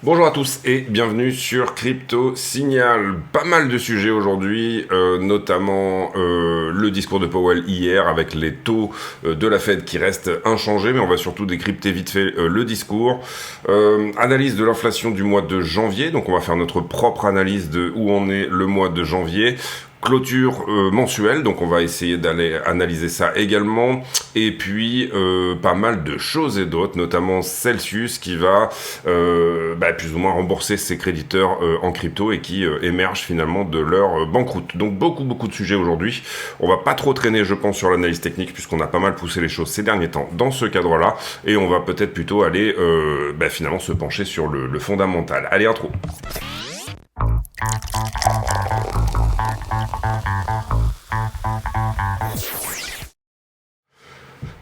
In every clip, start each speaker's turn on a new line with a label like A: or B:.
A: Bonjour à tous et bienvenue sur Crypto Signal. Pas mal de sujets aujourd'hui, notamment le discours de Powell hier avec les taux de la Fed qui restent inchangés, mais on va surtout décrypter vite fait le discours. Analyse de l'inflation du mois de janvier, donc on va faire notre propre analyse de où on est le mois de janvier. Clôture mensuelle, donc on va essayer d'aller analyser ça également, et puis pas mal de choses et d'autres, notamment Celsius qui va plus ou moins rembourser ses créditeurs en crypto et qui émergent finalement de leur banqueroute. Donc beaucoup de sujets aujourd'hui. On va pas trop traîner, je pense, sur l'analyse technique puisqu'on a pas mal poussé les choses ces derniers temps dans ce cadre-là, et on va peut-être plutôt aller finalement se pencher sur le fondamental. Allez, intro.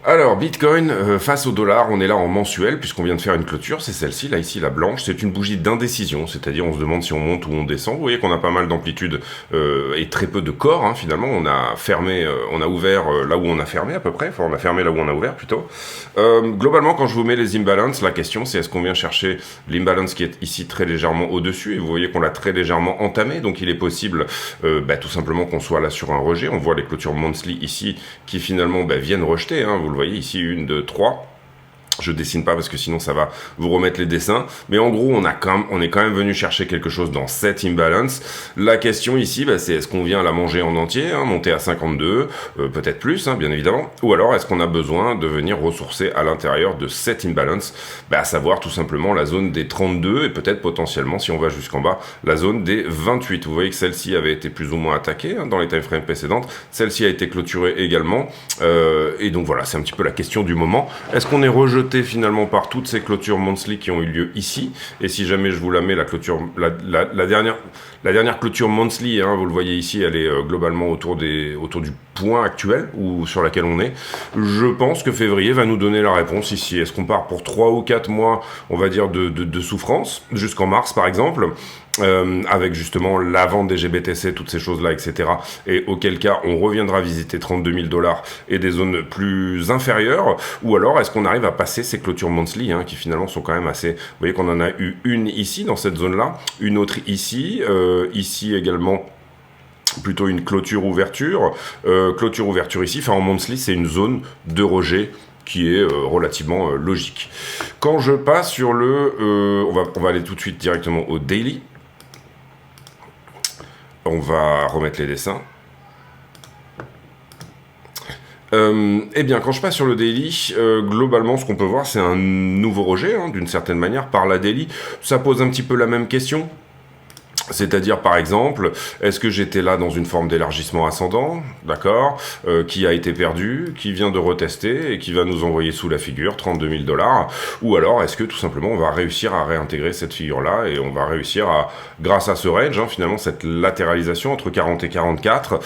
A: Alors, Bitcoin face au dollar, on est là en mensuel puisqu'on vient de faire une clôture, c'est celle-ci, là ici, la blanche, c'est une bougie d'indécision, c'est-à-dire on se demande si on monte ou on descend. Vous voyez qu'on a pas mal d'amplitude et très peu de corps, hein, finalement, on a fermé, on a ouvert là où on a fermé à peu près, enfin on a fermé là où on a ouvert plutôt. Globalement, quand je vous mets les imbalances, la question c'est est-ce qu'on vient chercher l'imbalance qui est ici très légèrement au-dessus, et vous voyez qu'on l'a très légèrement entamé, donc il est possible tout simplement qu'on soit là sur un rejet. On voit les clôtures monthly ici qui finalement viennent rejeter, hein, vous le voyez ici, 1, 2, 3. Je dessine pas parce que sinon ça va vous remettre les dessins. Mais en gros, on est quand même venu chercher quelque chose dans cette imbalance. La question ici, c'est est-ce qu'on vient la manger en entier, hein, monter à 52, peut-être plus, hein, bien évidemment. Ou alors est-ce qu'on a besoin de venir ressourcer à l'intérieur de cette imbalance, à savoir tout simplement la zone des 32 et peut-être potentiellement, si on va jusqu'en bas, la zone des 28. Vous voyez que celle-ci avait été plus ou moins attaquée hein, dans les time frames précédentes. Celle-ci a été clôturée également. Et donc voilà, c'est un petit peu la question du moment. Est-ce qu'on est rejeté finalement par toutes ces clôtures monthly qui ont eu lieu ici? Et si jamais je vous la mets, la clôture, la dernière clôture monthly, hein, vous le voyez ici, elle est globalement autour du point actuel ou sur laquelle on est. Je pense que février va nous donner la réponse ici. Est-ce qu'on part pour 3 ou 4 mois, on va dire, de souffrance, jusqu'en mars par exemple, avec justement la vente des GBTC, toutes ces choses-là, etc. Et auquel cas, on reviendra visiter 32 000 $ et des zones plus inférieures, ou alors est-ce qu'on arrive à passer ces clôtures monthly, hein, qui finalement sont quand même assez... Vous voyez qu'on en a eu une ici, dans cette zone-là, une autre ici, ici également... plutôt une clôture-ouverture ici, enfin en monthly, c'est une zone de rejet qui est relativement logique. Quand je passe sur on va aller tout de suite directement au daily. On va remettre les dessins. Quand je passe sur le daily, globalement, ce qu'on peut voir, c'est un nouveau rejet, hein, d'une certaine manière, par la daily. Ça pose un petit peu la même question. C'est-à-dire, par exemple, est-ce que j'étais là dans une forme d'élargissement ascendant, d'accord, qui a été perdu, qui vient de retester et qui va nous envoyer sous la figure 32 000 $, ou alors est-ce que tout simplement on va réussir à réintégrer cette figure-là et on va réussir à, grâce à ce range, hein, finalement cette latéralisation entre 40 et 44,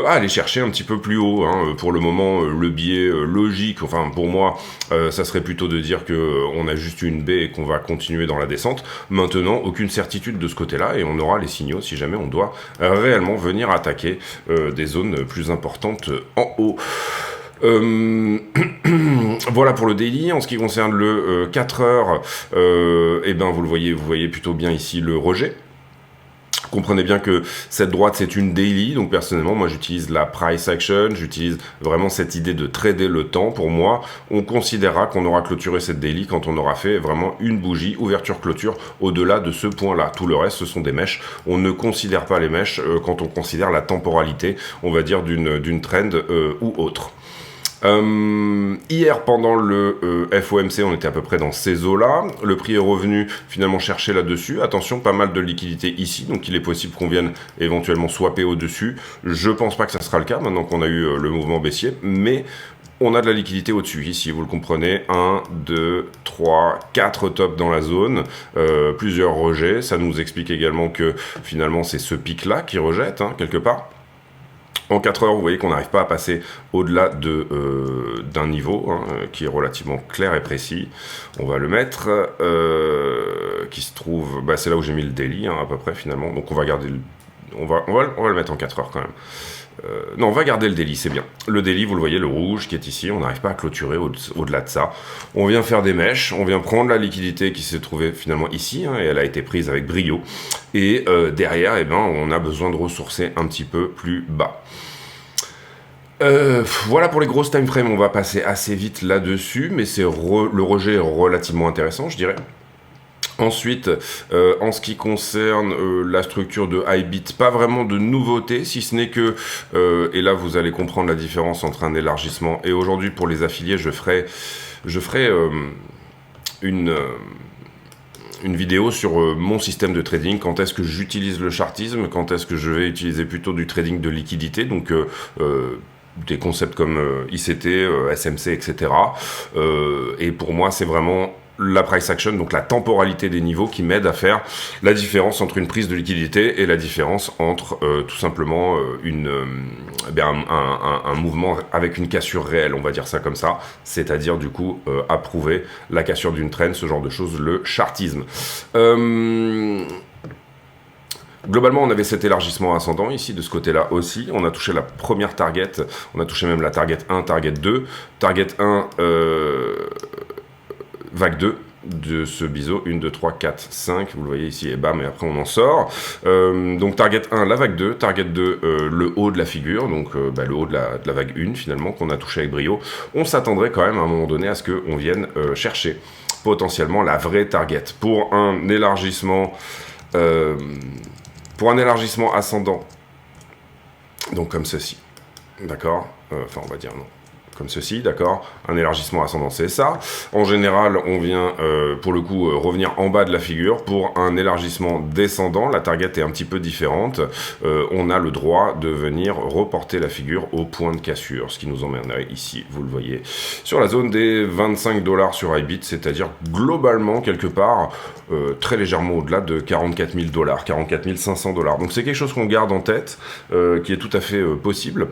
A: à aller chercher un petit peu plus haut, hein. Pour le moment, le biais logique, enfin pour moi, ça serait plutôt de dire que on a juste une baie et qu'on va continuer dans la descente. Maintenant, aucune certitude de ce côté-là et on aura les signaux si jamais on doit réellement venir attaquer des zones plus importantes en haut. Voilà pour le daily. En ce qui concerne le 4 heures, vous voyez plutôt bien ici le rejet. Comprenez bien que cette droite c'est une daily, donc personnellement moi j'utilise la price action, j'utilise vraiment cette idée de trader le temps. Pour moi, on considérera qu'on aura clôturé cette daily quand on aura fait vraiment une bougie ouverture-clôture au-delà de ce point-là. Tout le reste ce sont des mèches. On ne considère pas les mèches quand on considère la temporalité, on va dire d'une trend ou autre. Hier pendant le FOMC on était à peu près dans ces eaux-là, le prix est revenu finalement chercher là-dessus, attention pas mal de liquidité ici, donc il est possible qu'on vienne éventuellement swapper au-dessus, je pense pas que ça sera le cas maintenant qu'on a eu le mouvement baissier, mais on a de la liquidité au-dessus, ici vous le comprenez, 1, 2, 3, 4 tops dans la zone, plusieurs rejets, ça nous explique également que finalement c'est ce pic-là qui rejette, hein, quelque part. En 4 heures, vous voyez qu'on n'arrive pas à passer au-delà d'un niveau hein, qui est relativement clair et précis. On va le mettre, qui se trouve, c'est là où j'ai mis le daily hein, à peu près finalement. Donc on va garder on va le mettre en 4 heures quand même. Non, on va garder le daily, c'est bien. Le daily, vous le voyez, le rouge qui est ici, on n'arrive pas à clôturer au-delà de ça. On vient faire des mèches, on vient prendre la liquidité qui s'est trouvée finalement ici, et elle a été prise avec brio. Et derrière, eh ben, on a besoin de ressourcer un petit peu plus bas. Voilà pour les grosses time frames, on va passer assez vite là-dessus, mais le rejet est relativement intéressant, je dirais. Ensuite, en ce qui concerne la structure de iBit, pas vraiment de nouveauté, si ce n'est que, et là vous allez comprendre la différence entre un élargissement, et aujourd'hui pour les affiliés, je ferai une vidéo sur mon système de trading, quand est-ce que j'utilise le chartisme, quand est-ce que je vais utiliser plutôt du trading de liquidité, donc des concepts comme ICT, SMC, etc. Et pour moi, c'est vraiment la price action, donc la temporalité des niveaux qui m'aide à faire la différence entre une prise de liquidité et la différence entre tout simplement un mouvement avec une cassure réelle, on va dire ça comme ça, c'est-à-dire du coup approuver la cassure d'une trend, ce genre de choses, le chartisme. Globalement, on avait cet élargissement ascendant ici, de ce côté-là aussi. On a touché la première target, on a touché même la target 1, target 2. Target 1, vague 2 de ce biseau, 1, 2, 3, 4, 5, vous le voyez ici, et bam, et après on en sort. Donc target 1, la vague 2, target 2, le haut de la figure, donc le haut de la vague 1 finalement, qu'on a touché avec brio. On s'attendrait quand même à un moment donné à ce qu'on vienne chercher potentiellement la vraie target. Pour un élargissement ascendant, donc comme ceci, d'accord, enfin on va dire non, comme ceci, d'accord, un élargissement ascendant c'est ça. En général, on vient pour le coup revenir en bas de la figure. Pour un élargissement descendant, la target est un petit peu différente. On a le droit de venir reporter la figure au point de cassure, ce qui nous emmènerait ici, vous le voyez, sur la zone des 25 $ sur iBit, c'est-à-dire globalement quelque part très légèrement au-delà de 44 000 $, 44 500 $. Donc c'est quelque chose qu'on garde en tête, qui est tout à fait possible.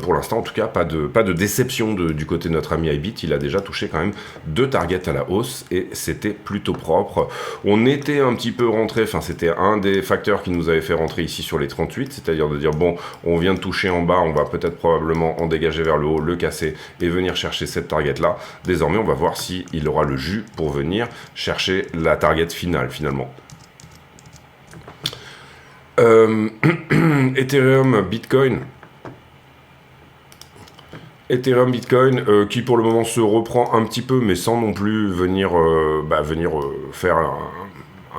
A: Pour l'instant, en tout cas, pas de déception du côté de notre ami iBit. Il a déjà touché quand même 2 targets à la hausse et c'était plutôt propre. On était un petit peu rentré, enfin c'était un des facteurs qui nous avait fait rentrer ici sur les 38, c'est-à-dire de dire bon, on vient de toucher en bas, on va peut-être probablement en dégager vers le haut, le casser et venir chercher cette target là. Désormais, on va voir si il aura le jus pour venir chercher la target finale finalement. Ethereum, Bitcoin, qui pour le moment se reprend un petit peu, mais sans non plus venir faire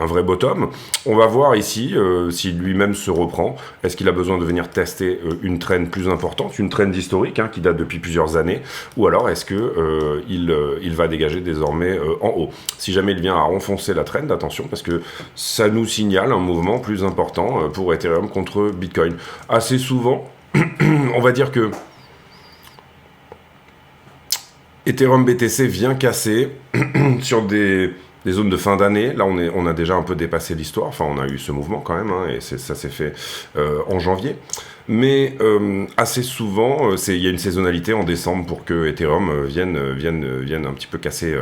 A: un vrai bottom. On va voir ici si lui-même se reprend. Est-ce qu'il a besoin de venir tester une trend plus importante, une trend historique qui date depuis plusieurs années, ou alors est-ce que il va dégager désormais en haut. Si jamais il vient à renfoncer la trend, attention, parce que ça nous signale un mouvement plus important pour Ethereum contre Bitcoin. Assez souvent, on va dire que Ethereum BTC vient casser sur des zones de fin d'année. Là, on a déjà un peu dépassé l'histoire. Enfin, on a eu ce mouvement quand même, et ça s'est fait en janvier. Mais assez souvent, il y a une saisonnalité en décembre pour que Ethereum vienne un petit peu casser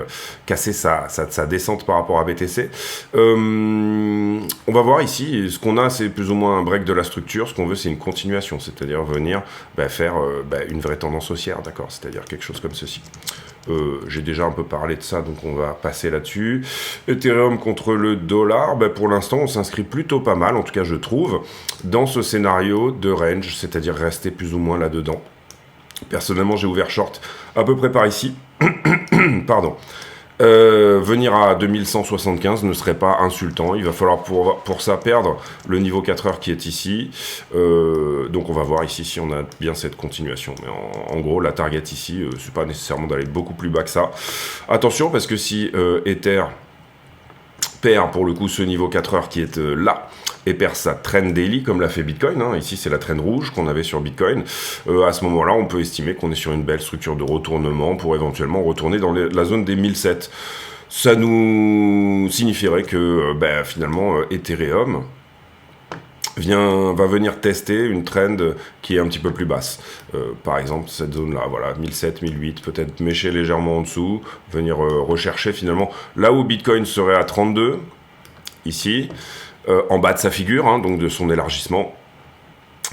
A: sa descente par rapport à BTC. On va voir ici, ce qu'on a, c'est plus ou moins un break de la structure. Ce qu'on veut, c'est une continuation, c'est-à-dire venir faire une vraie tendance haussière, d'accord, c'est-à-dire quelque chose comme ceci. J'ai déjà un peu parlé de ça, donc on va passer là-dessus. Ethereum contre le dollar, pour l'instant on s'inscrit plutôt pas mal, en tout cas je trouve, dans ce scénario de range, c'est-à-dire rester plus ou moins là-dedans. Personnellement j'ai ouvert short à peu près par ici. Pardon. Venir à 2175 ne serait pas insultant. Il va falloir pour ça perdre le niveau 4 heures qui est ici. Donc on va voir ici si on a bien cette continuation. Mais en gros, la target ici, c'est pas nécessairement d'aller beaucoup plus bas que ça. Attention, parce que si Ether perd pour le coup ce niveau 4 heures qui est là, et perd sa trend daily comme l'a fait Bitcoin, ici c'est la trend rouge qu'on avait sur Bitcoin, à ce moment là on peut estimer qu'on est sur une belle structure de retournement pour éventuellement retourner dans la zone des 1007. Ça nous signifierait que finalement Ethereum va venir tester une trend qui est un petit peu plus basse. Par exemple, cette zone-là, voilà, 1007, 1008, peut-être mécher légèrement en dessous, venir rechercher finalement là où Bitcoin serait à 32, ici, en bas de sa figure, donc de son élargissement.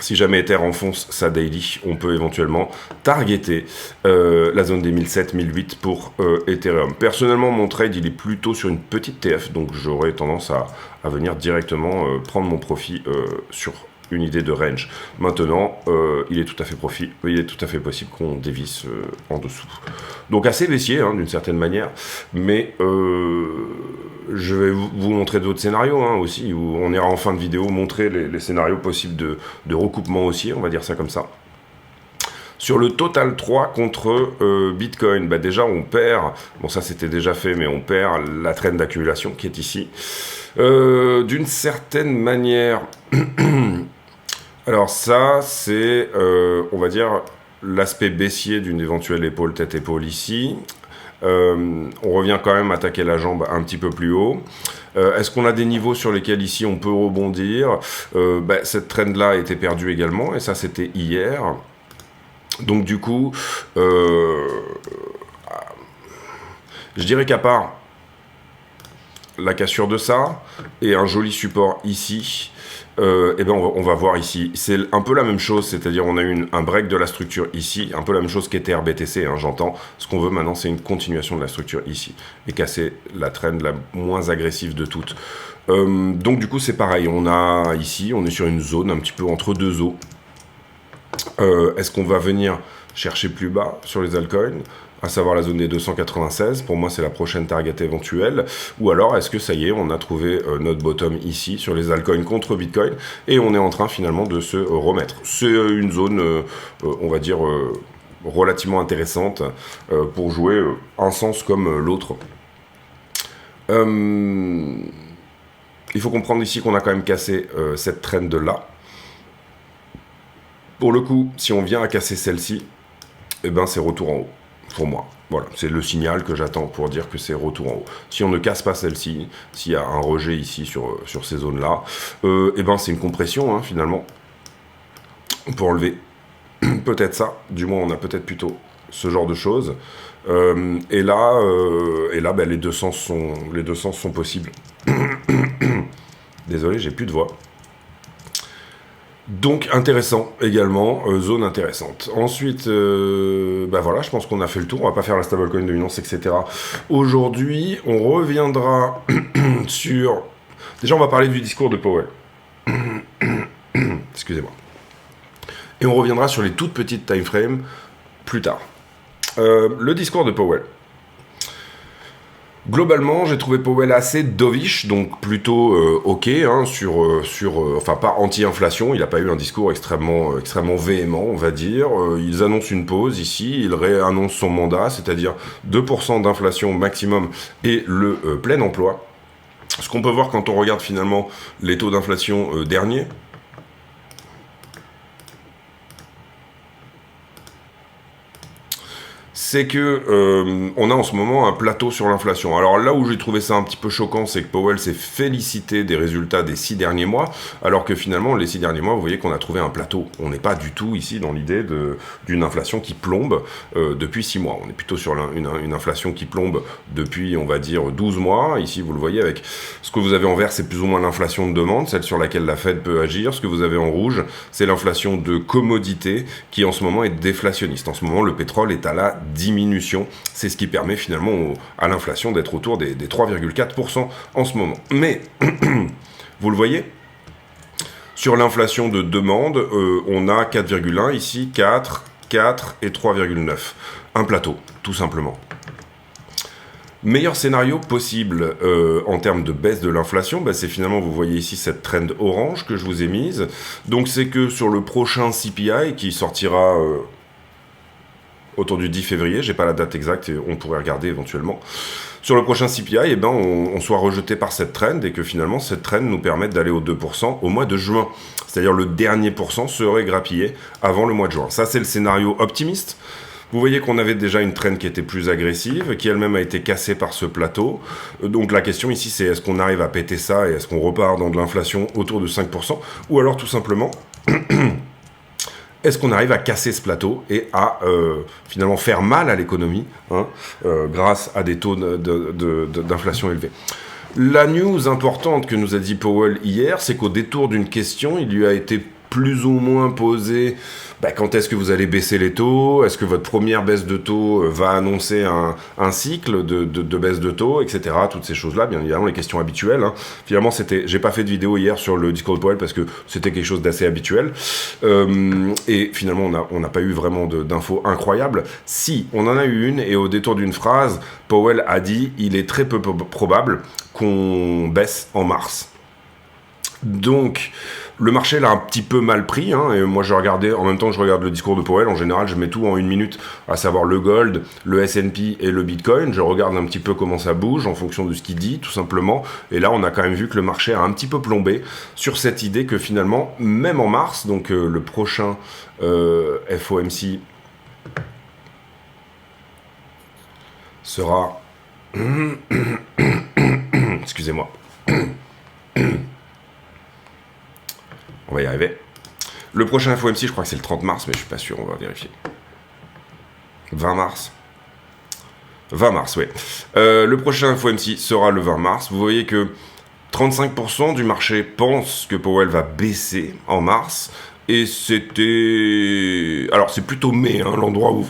A: Si jamais Ether enfonce sa daily, on peut éventuellement targeter la zone des 1007-1008 pour Ethereum. Personnellement, mon trade, il est plutôt sur une petite TF, donc j'aurais tendance à venir directement prendre mon profit sur une idée de range. Maintenant, il est tout à fait possible qu'on dévisse en dessous. Donc assez baissier, hein, d'une certaine manière, mais je vais vous montrer d'autres scénarios aussi, où on ira en fin de vidéo montrer les scénarios possibles de recoupement haussier, on va dire ça comme ça. Sur le total 3 contre Bitcoin, bah déjà on perd, bon ça c'était déjà fait, mais on perd la trend d'accumulation qui est ici. D'une certaine manière, alors ça c'est, on va dire, l'aspect baissier d'une éventuelle épaule tête-épaule ici. On revient quand même attaquer la jambe un petit peu plus haut. Est-ce qu'on a des niveaux sur lesquels ici on peut rebondir? Cette trend là a été perdue également, et ça c'était hier. Donc du coup, je dirais qu'à part la cassure de ça et un joli support ici, on va voir ici. C'est un peu la même chose, c'est-à-dire on a eu un break de la structure ici, un peu la même chose qu'était RBTC, j'entends. Ce qu'on veut maintenant, c'est une continuation de la structure ici et casser la trend la moins agressive de toutes. Donc du coup, c'est pareil. On a ici, on est sur une zone un petit peu entre deux eaux. Est-ce qu'on va venir chercher plus bas sur les altcoins, à savoir la zone des 296, pour moi c'est la prochaine target éventuelle, ou alors est-ce que ça y est, on a trouvé notre bottom ici sur les altcoins contre Bitcoin, et on est en train finalement de se remettre. C'est une zone, on va dire, relativement intéressante pour jouer un sens comme l'autre. Il faut comprendre ici qu'on a quand même cassé cette trend de là. Pour le coup, si on vient à casser celle-ci, c'est retour en haut, pour moi. Voilà, c'est le signal que j'attends pour dire que c'est retour en haut. Si on ne casse pas celle-ci, s'il y a un rejet ici sur ces zones-là, c'est une compression, finalement. On peut enlever peut-être ça, du moins on a peut-être plutôt ce genre de choses. Et là, les deux sens sont possibles. Désolé, j'ai plus de voix. Donc intéressant également, zone intéressante. Ensuite, voilà, je pense qu'on a fait le tour, on va pas faire la stablecoin de Binance, etc. Aujourd'hui, on reviendra sur... Déjà, on va parler du discours de Powell. Excusez-moi. Et on reviendra sur les toutes petites time frames plus tard. Le discours de Powell. Globalement, j'ai trouvé Powell assez dovish, donc plutôt ok, enfin pas anti-inflation, il n'a pas eu un discours extrêmement véhément, on va dire. Ils annoncent une pause ici, il réannonce son mandat, c'est-à-dire 2% d'inflation maximum et le plein emploi. Ce qu'on peut voir quand on regarde finalement les taux d'inflation derniers, c'est que on a en ce moment un plateau sur l'inflation. Alors là où j'ai trouvé ça un petit peu choquant, c'est que Powell s'est félicité des résultats des 6 derniers mois, alors que finalement, les 6 derniers mois, vous voyez qu'on a trouvé un plateau. On n'est pas du tout ici dans l'idée d'une inflation qui plombe depuis 6 mois. On est plutôt sur une inflation qui plombe depuis, on va dire, 12 mois. Ici, vous le voyez, avec ce que vous avez en vert, c'est plus ou moins l'inflation de demande, celle sur laquelle la Fed peut agir. Ce que vous avez en rouge, c'est l'inflation de commodité qui, en ce moment, est déflationniste. En ce moment, le pétrole est à la diminution, c'est ce qui permet finalement à l'inflation d'être autour des 3,4% en ce moment. Mais, vous le voyez, sur l'inflation de demande, on a 4,1 ici, 4 et 3,9. Un plateau, tout simplement. Meilleur scénario possible en termes de baisse de l'inflation, c'est finalement, vous voyez ici cette trend orange que je vous ai mise. Donc c'est que sur le prochain CPI qui sortira... autour du 10 février, j'ai pas la date exacte et on pourrait regarder éventuellement. Sur le prochain CPI, on soit rejeté par cette trend et que finalement cette trend nous permette d'aller au 2% au mois de juin. C'est-à-dire le dernier pourcent serait grappillé avant le mois de juin. Ça, c'est le scénario optimiste. Vous voyez qu'on avait déjà une trend qui était plus agressive, qui elle-même a été cassée par ce plateau. Donc la question ici, c'est est-ce qu'on arrive à péter ça et est-ce qu'on repart dans de l'inflation autour de 5% ou alors tout simplement... Est-ce qu'on arrive à casser ce plateau et à finalement faire mal à l'économie grâce à des taux d'inflation élevés? La news importante que nous a dit Powell hier, c'est qu'au détour d'une question, il lui a été plus ou moins posé quand est-ce que vous allez baisser les taux, est-ce que votre première baisse de taux va annoncer un cycle de baisse de taux, etc. Toutes ces choses-là, bien évidemment, les questions habituelles. Hein. Finalement, j'ai pas fait de vidéo hier sur le discours de Powell parce que c'était quelque chose d'assez habituel. Et finalement, on n'a pas eu vraiment d'infos incroyables. Si, on en a eu une, et au détour d'une phrase, Powell a dit « Il est très peu probable qu'on baisse en mars ». Donc, le marché l'a un petit peu mal pris, hein, et moi en même temps que je regarde le discours de Powell, en général je mets tout en 1 minute, à savoir le gold, le S&P et le Bitcoin, je regarde un petit peu comment ça bouge en fonction de ce qu'il dit, tout simplement, et là on a quand même vu que le marché a un petit peu plombé sur cette idée que finalement, même en mars, donc le prochain FOMC sera... Excusez-moi. On va y arriver. Le prochain FOMC, je crois que c'est le 30 mars, mais je suis pas sûr, on va vérifier. 20 mars 20 mars, oui. Le prochain FOMC sera le 20 mars. Vous voyez que 35% du marché pense que Powell va baisser en mars. Et c'était... Alors, c'est plutôt mai, hein, l'endroit où...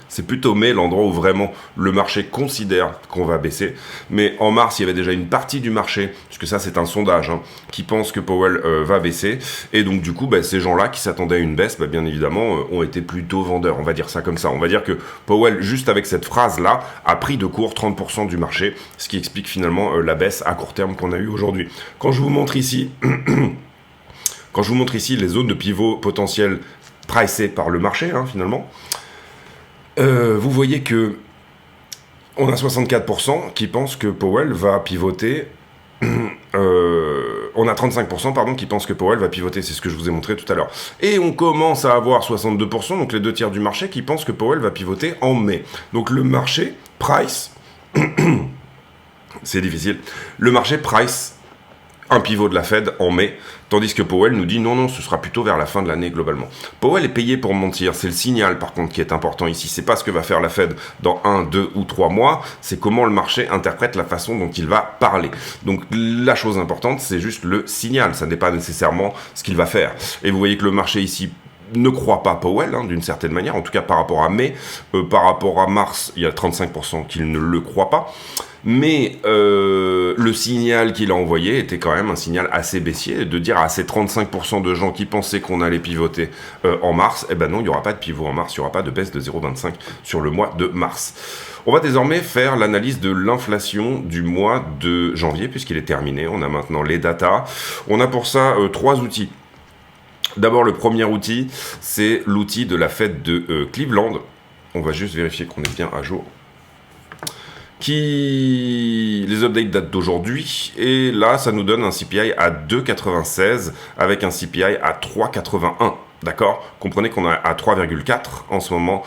A: c'est plutôt mai, l'endroit où vraiment le marché considère qu'on va baisser. Mais en mars, il y avait déjà une partie du marché, puisque ça, c'est un sondage, hein, qui pense que Powell va baisser. Et donc, du coup, ces gens-là qui s'attendaient à une baisse, bien évidemment, ont été plutôt vendeurs. On va dire ça comme ça. On va dire que Powell, juste avec cette phrase-là, a pris de court 30% du marché, ce qui explique finalement la baisse à court terme qu'on a eue aujourd'hui. Quand je vous montre ici... Quand je vous montre ici les zones de pivot potentielles pricées par le marché, hein, finalement, vous voyez que on a 64% qui pensent que Powell va pivoter. On a 35% pardon, qui pensent que Powell va pivoter, c'est ce que je vous ai montré tout à l'heure. Et on commence à avoir 62%, donc les 2/3 du marché, qui pensent que Powell va pivoter en mai. Donc le marché price, c'est difficile, le marché price un pivot de la Fed en mai, tandis que Powell nous dit non, ce sera plutôt vers la fin de l'année globalement. Powell est payé pour mentir, c'est le signal par contre qui est important ici, c'est pas ce que va faire la Fed dans 1, 2 ou 3 mois, c'est comment le marché interprète la façon dont il va parler. Donc la chose importante, c'est juste le signal, ça n'est pas nécessairement ce qu'il va faire. Et vous voyez que le marché ici ne croit pas Powell, hein, d'une certaine manière, en tout cas par rapport à mai, par rapport à mars, il y a 35% qu'il ne le croit pas. Mais le signal qu'il a envoyé était quand même un signal assez baissier, de dire à ces 35% de gens qui pensaient qu'on allait pivoter en mars, non, il n'y aura pas de pivot en mars, il n'y aura pas de baisse de 0,25 sur le mois de mars. On va désormais faire l'analyse de l'inflation du mois de janvier, puisqu'il est terminé, on a maintenant les datas. On a pour ça 3 outils. D'abord, le premier outil, c'est l'outil de la fête de Cleveland. On va juste vérifier qu'on est bien à jour. Les updates datent d'aujourd'hui, et là, ça nous donne un CPI à 2,96 avec un CPI à 3,81. D'accord ? Comprenez qu'on est à 3,4 en ce moment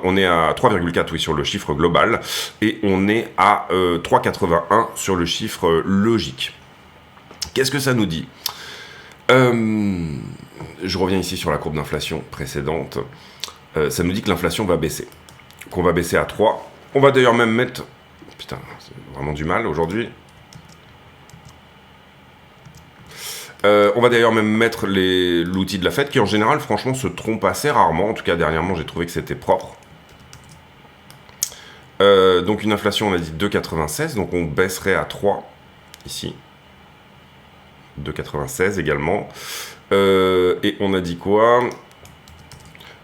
A: on est à 3,4 oui, sur le chiffre global, et on est à 3,81 sur le chiffre logique. Qu'est-ce que ça nous dit ? Je reviens ici sur la courbe d'inflation précédente. Ça nous dit que l'inflation va baisser. Qu'on va baisser à 3. On va d'ailleurs même mettre... Putain, c'est vraiment du mal aujourd'hui. On va d'ailleurs même mettre l'outil de la Fed qui en général, franchement, se trompe assez rarement. En tout cas, dernièrement, j'ai trouvé que c'était propre. Donc une inflation, on a dit 2,96. Donc on baisserait à 3 ici. 2,96 également. Et on a dit quoi ?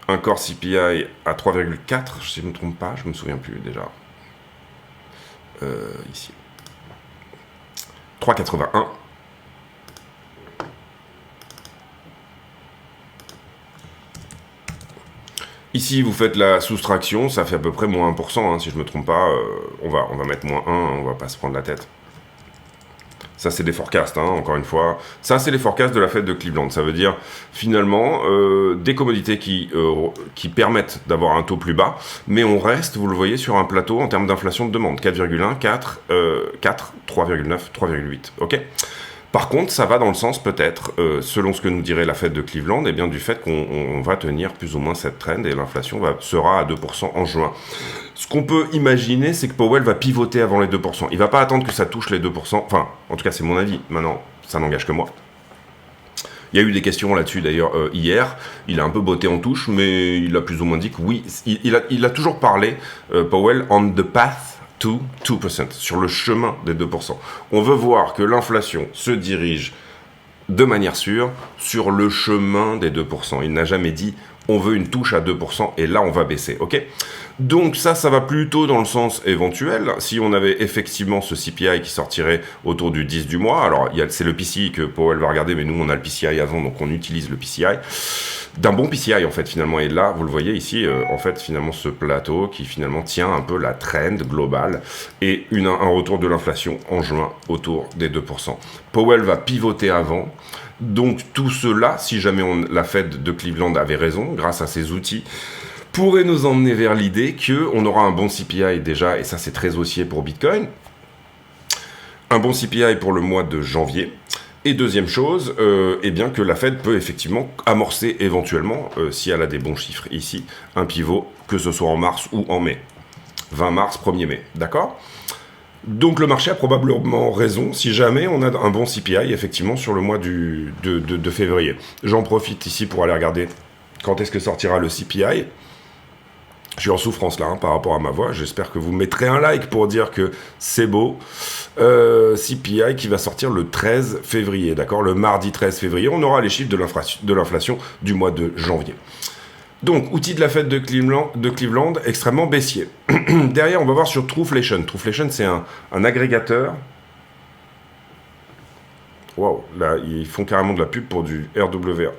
A: Un core CPI à 3,4, si je ne me trompe pas, je ne me souviens plus déjà. Ici. 3,81. Ici, vous faites la soustraction, ça fait à peu près moins 1%, hein, si je ne me trompe pas. On va mettre moins 1, on va pas se prendre la tête. Ça, c'est des forecasts, hein, encore une fois. Ça, c'est les forecasts de la Fed de Cleveland. Ça veut dire, finalement, des commodités qui permettent d'avoir un taux plus bas, mais on reste, vous le voyez, sur un plateau en termes d'inflation de demande. 4,1, 4, 3,9, 3,8. OK ? Par contre, ça va dans le sens, peut-être, selon ce que nous dirait la Fed de Cleveland, bien du fait qu'on va tenir plus ou moins cette trend et l'inflation sera à 2% en juin. Ce qu'on peut imaginer, c'est que Powell va pivoter avant les 2%. Il ne va pas attendre que ça touche les 2%. Enfin, en tout cas, c'est mon avis. Maintenant, ça n'engage que moi. Il y a eu des questions là-dessus d'ailleurs hier. Il a un peu botté en touche, mais il a plus ou moins dit que oui. Il a toujours parlé, Powell, on the path to 2%, sur le chemin des 2%. On veut voir que l'inflation se dirige de manière sûre sur le chemin des 2%. Il n'a jamais dit on veut une touche à 2% et là on va baisser, ok? Donc ça va plutôt dans le sens éventuel. Si on avait effectivement ce CPI qui sortirait autour du 10 du mois, alors c'est le PCI que Powell va regarder, mais nous on a le PCI avant, donc on utilise le PCI. D'un bon PCI en fait finalement, et là vous le voyez ici, en fait finalement ce plateau qui finalement tient un peu la trend globale et un retour de l'inflation en juin autour des 2%. Powell va pivoter avant. Donc tout cela, si jamais la Fed de Cleveland avait raison, grâce à ses outils, pourrait nous emmener vers l'idée qu'on aura un bon CPI déjà, et ça c'est très haussier pour Bitcoin, un bon CPI pour le mois de janvier, et deuxième chose, eh bien que la Fed peut effectivement amorcer éventuellement, si elle a des bons chiffres ici, un pivot, que ce soit en mars ou en mai. 20 mars, 1er mai, d'accord ? Donc le marché a probablement raison si jamais on a un bon CPI effectivement sur le mois de février. J'en profite ici pour aller regarder quand est-ce que sortira le CPI. Je suis en souffrance là par rapport à ma voix. J'espère que vous mettrez un like pour dire que c'est beau. CPI qui va sortir le 13 février, d'accord ? Le mardi 13 février, on aura les chiffres de l'inflation du mois de janvier. Donc, outil de la Fed de Cleveland extrêmement baissier. Derrière, on va voir sur Trueflation. Trueflation, c'est un agrégateur. Waouh, là, ils font carrément de la pub pour du RWA.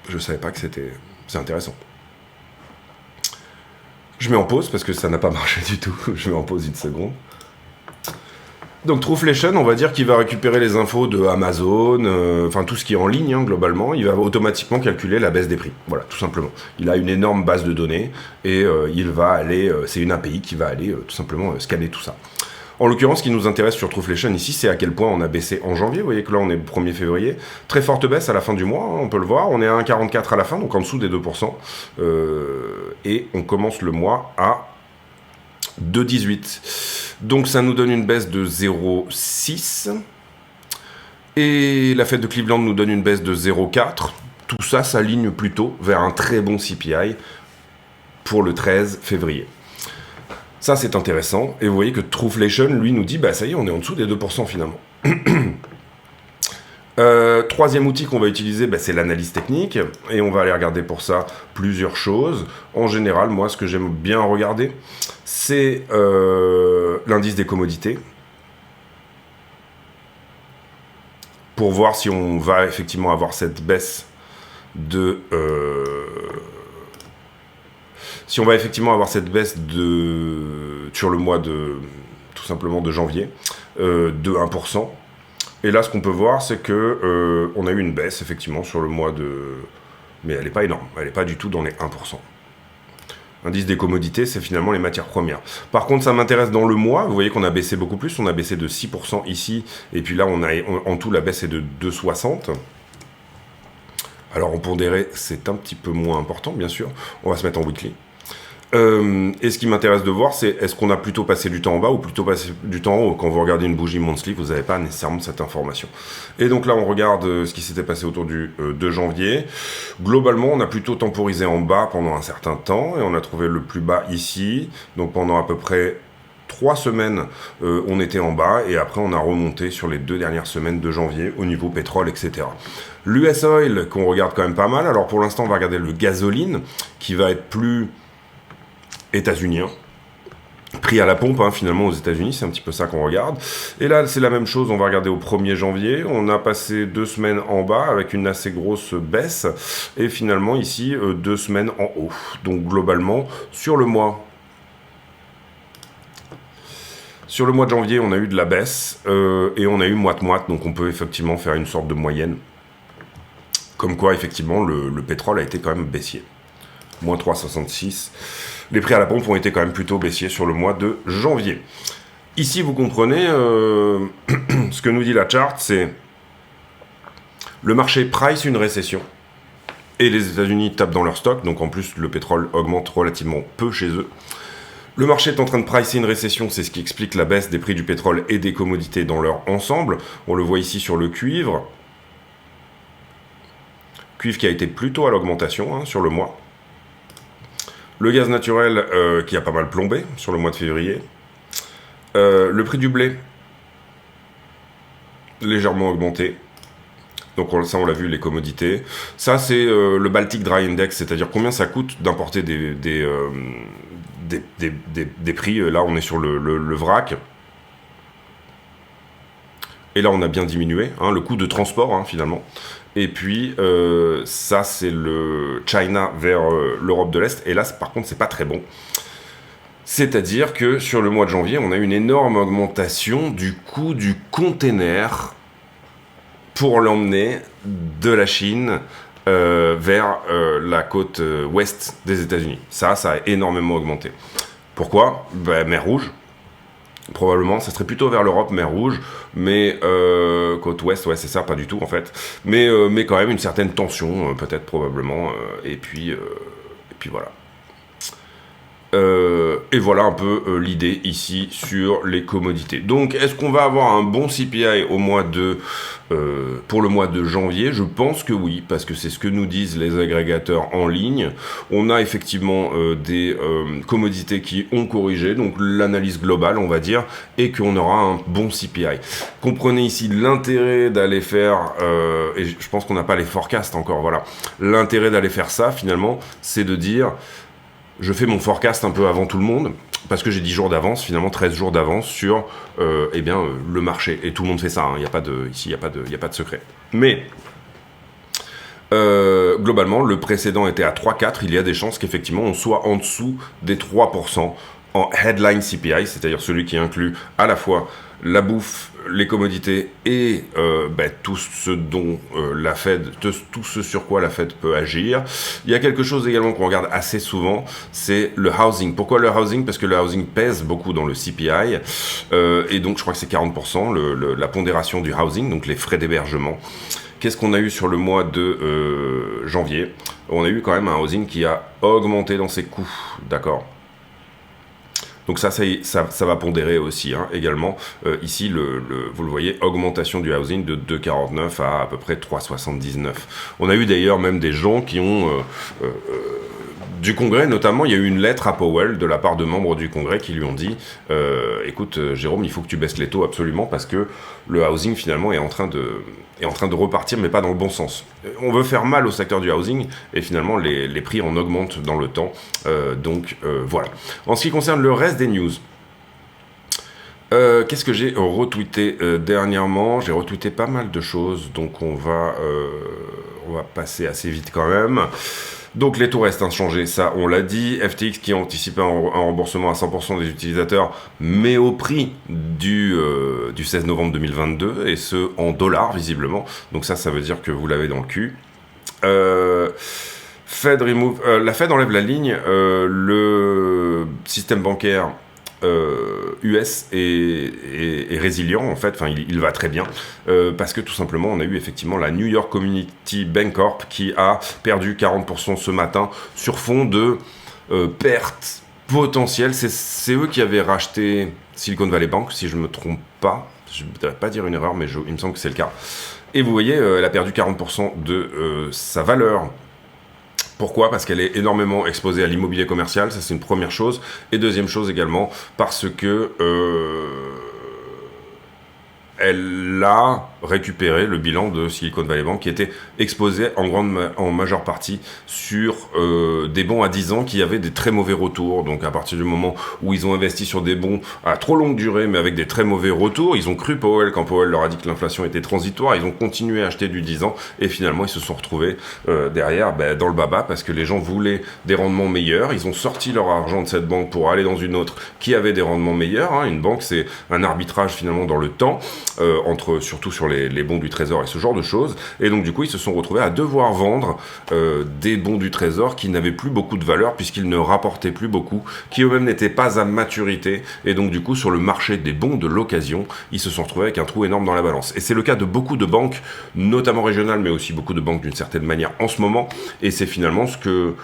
A: Je savais pas que c'était... C'est intéressant. Je mets en pause parce que ça n'a pas marché du tout. Je mets en pause une seconde. Donc Trueflation, on va dire qu'il va récupérer les infos de Amazon, enfin tout ce qui est en ligne globalement, il va automatiquement calculer la baisse des prix. Voilà, tout simplement. Il a une énorme base de données et il va aller, c'est une API qui va aller tout simplement scanner tout ça. En l'occurrence, ce qui nous intéresse sur Trueflation ici, c'est à quel point on a baissé en janvier. Vous voyez que là, on est le 1er février. Très forte baisse à la fin du mois, on peut le voir. On est à 1,44 à la fin, donc en dessous des 2%. Et on commence le mois à 2,18. Donc ça nous donne une baisse de 0,6. Et la Fed de Cleveland nous donne une baisse de 0,4. Tout ça s'aligne plutôt vers un très bon CPI pour le 13 février. Ça, c'est intéressant. Et vous voyez que Trueflation, lui, nous dit, bah ça y est, on est en dessous des 2% finalement. Troisième outil qu'on va utiliser, bah, c'est l'analyse technique. Et on va aller regarder pour ça plusieurs choses. En général, moi, ce que j'aime bien regarder, c'est l'indice des commodités. Pour voir si on va effectivement avoir cette baisse de... si on va effectivement avoir cette baisse sur le mois de... tout simplement de janvier, de 1%. Et là, ce qu'on peut voir, c'est que on a eu une baisse, effectivement, sur le mois de... Mais elle n'est pas énorme, elle n'est pas du tout dans les 1%. Indice des commodités, c'est finalement les matières premières. Par contre, ça m'intéresse dans le mois. Vous voyez qu'on a baissé beaucoup plus. On a baissé de 6% ici. Et puis là, en tout, la baisse est de 2,60. Alors, en pondéré, c'est un petit peu moins important, bien sûr. On va se mettre en weekly. Et ce qui m'intéresse de voir, c'est est-ce qu'on a plutôt passé du temps en bas ou plutôt passé du temps en haut. Quand vous regardez une bougie monthly, vous n'avez pas nécessairement cette information. Et donc là, on regarde ce qui s'était passé autour du 2 janvier. Globalement, on a plutôt temporisé en bas pendant un certain temps et on a trouvé le plus bas ici. Donc pendant à peu près 3 semaines, on était en bas et après on a remonté sur les 2 dernières semaines de janvier au niveau pétrole, etc. L'US Oil qu'on regarde quand même pas mal. Alors pour l'instant, on va regarder le gasoline qui va être plus états-unien, prix à la pompe finalement aux États-Unis, c'est un petit peu ça qu'on regarde. Et là, c'est la même chose, on va regarder au 1er janvier. On a passé 2 semaines en bas avec une assez grosse baisse et finalement ici 2 semaines en haut. Donc globalement, sur le mois de janvier, on a eu de la baisse et on a eu moite-moite, donc on peut effectivement faire une sorte de moyenne. Comme quoi, effectivement, le pétrole a été quand même baissier. Moins 3,66. Les prix à la pompe ont été quand même plutôt baissiers sur le mois de janvier. Ici, vous comprenez, ce que nous dit la charte, c'est le marché price une récession. Et les États-Unis tapent dans leur stock, donc en plus, le pétrole augmente relativement peu chez eux. Le marché est en train de pricer une récession, c'est ce qui explique la baisse des prix du pétrole et des commodités dans leur ensemble. On le voit ici sur le cuivre. Cuivre qui a été plutôt à l'augmentation hein, sur le mois. Le gaz naturel qui a pas mal plombé sur le mois de février. Le prix du blé, légèrement augmenté. Donc ça, on l'a vu, les commodités. Ça, c'est le Baltic Dry Index, c'est-à-dire combien ça coûte d'importer des prix. Là, on est sur le vrac. Et là, on a bien diminué, hein, le coût de transport, hein, finalement. Et puis, ça, c'est le China vers l'Europe de l'Est. Et là, par contre, c'est pas très bon. C'est-à-dire que sur le mois de janvier, on a une énorme augmentation du coût du container pour l'emmener de la Chine vers la côte ouest des États-Unis. Ça a énormément augmenté. Pourquoi ? Mer Rouge. Probablement, ça serait plutôt vers l'Europe, mer Rouge, mais côte ouest, ouais, c'est ça, pas du tout en fait. Mais quand même une certaine tension, peut-être probablement. Et puis voilà. Et voilà un peu l'idée ici sur les commodités. Donc, est-ce qu'on va avoir un bon CPI pour le mois de janvier ? Je pense que oui, parce que c'est ce que nous disent les agrégateurs en ligne. On a effectivement des commodités qui ont corrigé, donc l'analyse globale, on va dire, et qu'on aura un bon CPI. Comprenez ici l'intérêt d'aller faire, et je pense qu'on n'a pas les forecasts encore, voilà. L'intérêt d'aller faire ça, finalement, c'est de dire... Je fais mon forecast un peu avant tout le monde, parce que j'ai 10 jours d'avance, finalement 13 jours d'avance sur le marché. Et tout le monde fait ça, hein. Ici, il n'y a pas de secret. Mais, globalement, le précédent était à 3,4. Il y a des chances qu'effectivement, on soit en dessous des 3% en headline CPI, c'est-à-dire celui qui inclut à la fois la bouffe, les commodités et tout ce dont la Fed, tout ce sur quoi la Fed peut agir. Il y a quelque chose également qu'on regarde assez souvent, c'est le housing. Pourquoi le housing ? Parce que le housing pèse beaucoup dans le CPI, et donc je crois que c'est 40%, la pondération du housing, donc les frais d'hébergement. Qu'est-ce qu'on a eu sur le mois de janvier ? On a eu quand même un housing qui a augmenté dans ses coûts, d'accord ? Donc ça va pondérer aussi, hein, également. Ici, vous le voyez, augmentation du housing de 2,49 à peu près 3,79. On a eu d'ailleurs même des gens qui ont... du Congrès, notamment, il y a eu une lettre à Powell de la part de membres du Congrès qui lui ont dit écoute, Jérôme, il faut que tu baisses les taux absolument parce que le housing, finalement, est en train de repartir, mais pas dans le bon sens. On veut faire mal au secteur du housing et finalement, les prix en augmentent dans le temps. Voilà. En ce qui concerne le reste des news, qu'est-ce que j'ai retweeté dernièrement ? J'ai retweeté pas mal de choses, donc on va passer assez vite quand même. Donc les taux restent inchangés, ça on l'a dit. FTX qui a anticipé un remboursement à 100% des utilisateurs, mais au prix du 16 novembre 2022, et ce en dollars visiblement. Donc ça veut dire que vous l'avez dans le cul. La Fed enlève la ligne, le système bancaire US est résilient en fait, enfin il va très bien parce que tout simplement on a eu effectivement la New York Community Bank Corp qui a perdu 40% ce matin sur fond de pertes potentielles. C'est eux qui avaient racheté Silicon Valley Bank si je me trompe pas, je ne devrais pas dire une erreur mais il me semble que c'est le cas, et vous voyez elle a perdu 40% de sa valeur. Pourquoi ? Parce qu'elle est énormément exposée à l'immobilier commercial, ça c'est une première chose. Et deuxième chose également, parce que elle a récupéré le bilan de Silicon Valley Bank qui était exposé en majeure partie sur des bons à 10 ans qui avaient des très mauvais retours. Donc à partir du moment où ils ont investi sur des bons à trop longue durée mais avec des très mauvais retours, ils ont cru Powell quand Powell leur a dit que l'inflation était transitoire, ils ont continué à acheter du 10 ans et finalement ils se sont retrouvés derrière dans le baba parce que les gens voulaient des rendements meilleurs. Ils ont sorti leur argent de cette banque pour aller dans une autre qui avait des rendements meilleurs, hein. Une banque c'est un arbitrage finalement dans le temps surtout sur les bons du trésor et ce genre de choses, et donc du coup ils se sont retrouvés à devoir vendre des bons du trésor qui n'avaient plus beaucoup de valeur puisqu'ils ne rapportaient plus beaucoup, qui eux-mêmes n'étaient pas à maturité, et donc du coup sur le marché des bons de l'occasion ils se sont retrouvés avec un trou énorme dans la balance, et c'est le cas de beaucoup de banques, notamment régionales mais aussi beaucoup de banques d'une certaine manière en ce moment, et c'est finalement ce que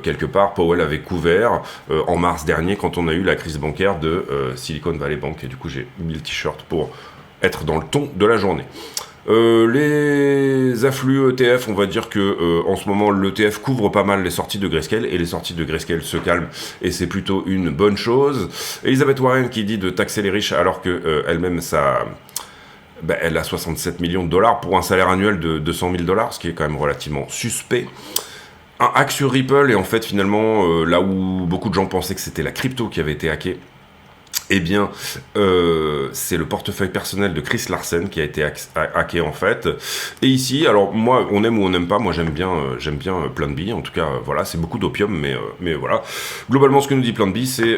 A: quelque part Powell avait couvert en mars dernier quand on a eu la crise bancaire de Silicon Valley Bank, et du coup j'ai mis le t-shirt pour être dans le ton de la journée. Les afflux ETF, on va dire que en ce moment l'ETF couvre pas mal les sorties de Grayscale et les sorties de Grayscale se calment et c'est plutôt une bonne chose. Elizabeth Warren qui dit de taxer les riches alors que elle-même elle a 67 millions de dollars pour un salaire annuel de 200 000 dollars, ce qui est quand même relativement suspect. Un hack sur Ripple et en fait finalement là où beaucoup de gens pensaient que c'était la crypto qui avait été hackée, eh bien, c'est le portefeuille personnel de Chris Larsen qui a été hacké en fait. Et ici, alors moi, on aime ou on n'aime pas, moi j'aime bien Plan B. En tout cas, voilà, c'est beaucoup d'opium, mais voilà. Globalement, ce que nous dit Plan B, c'est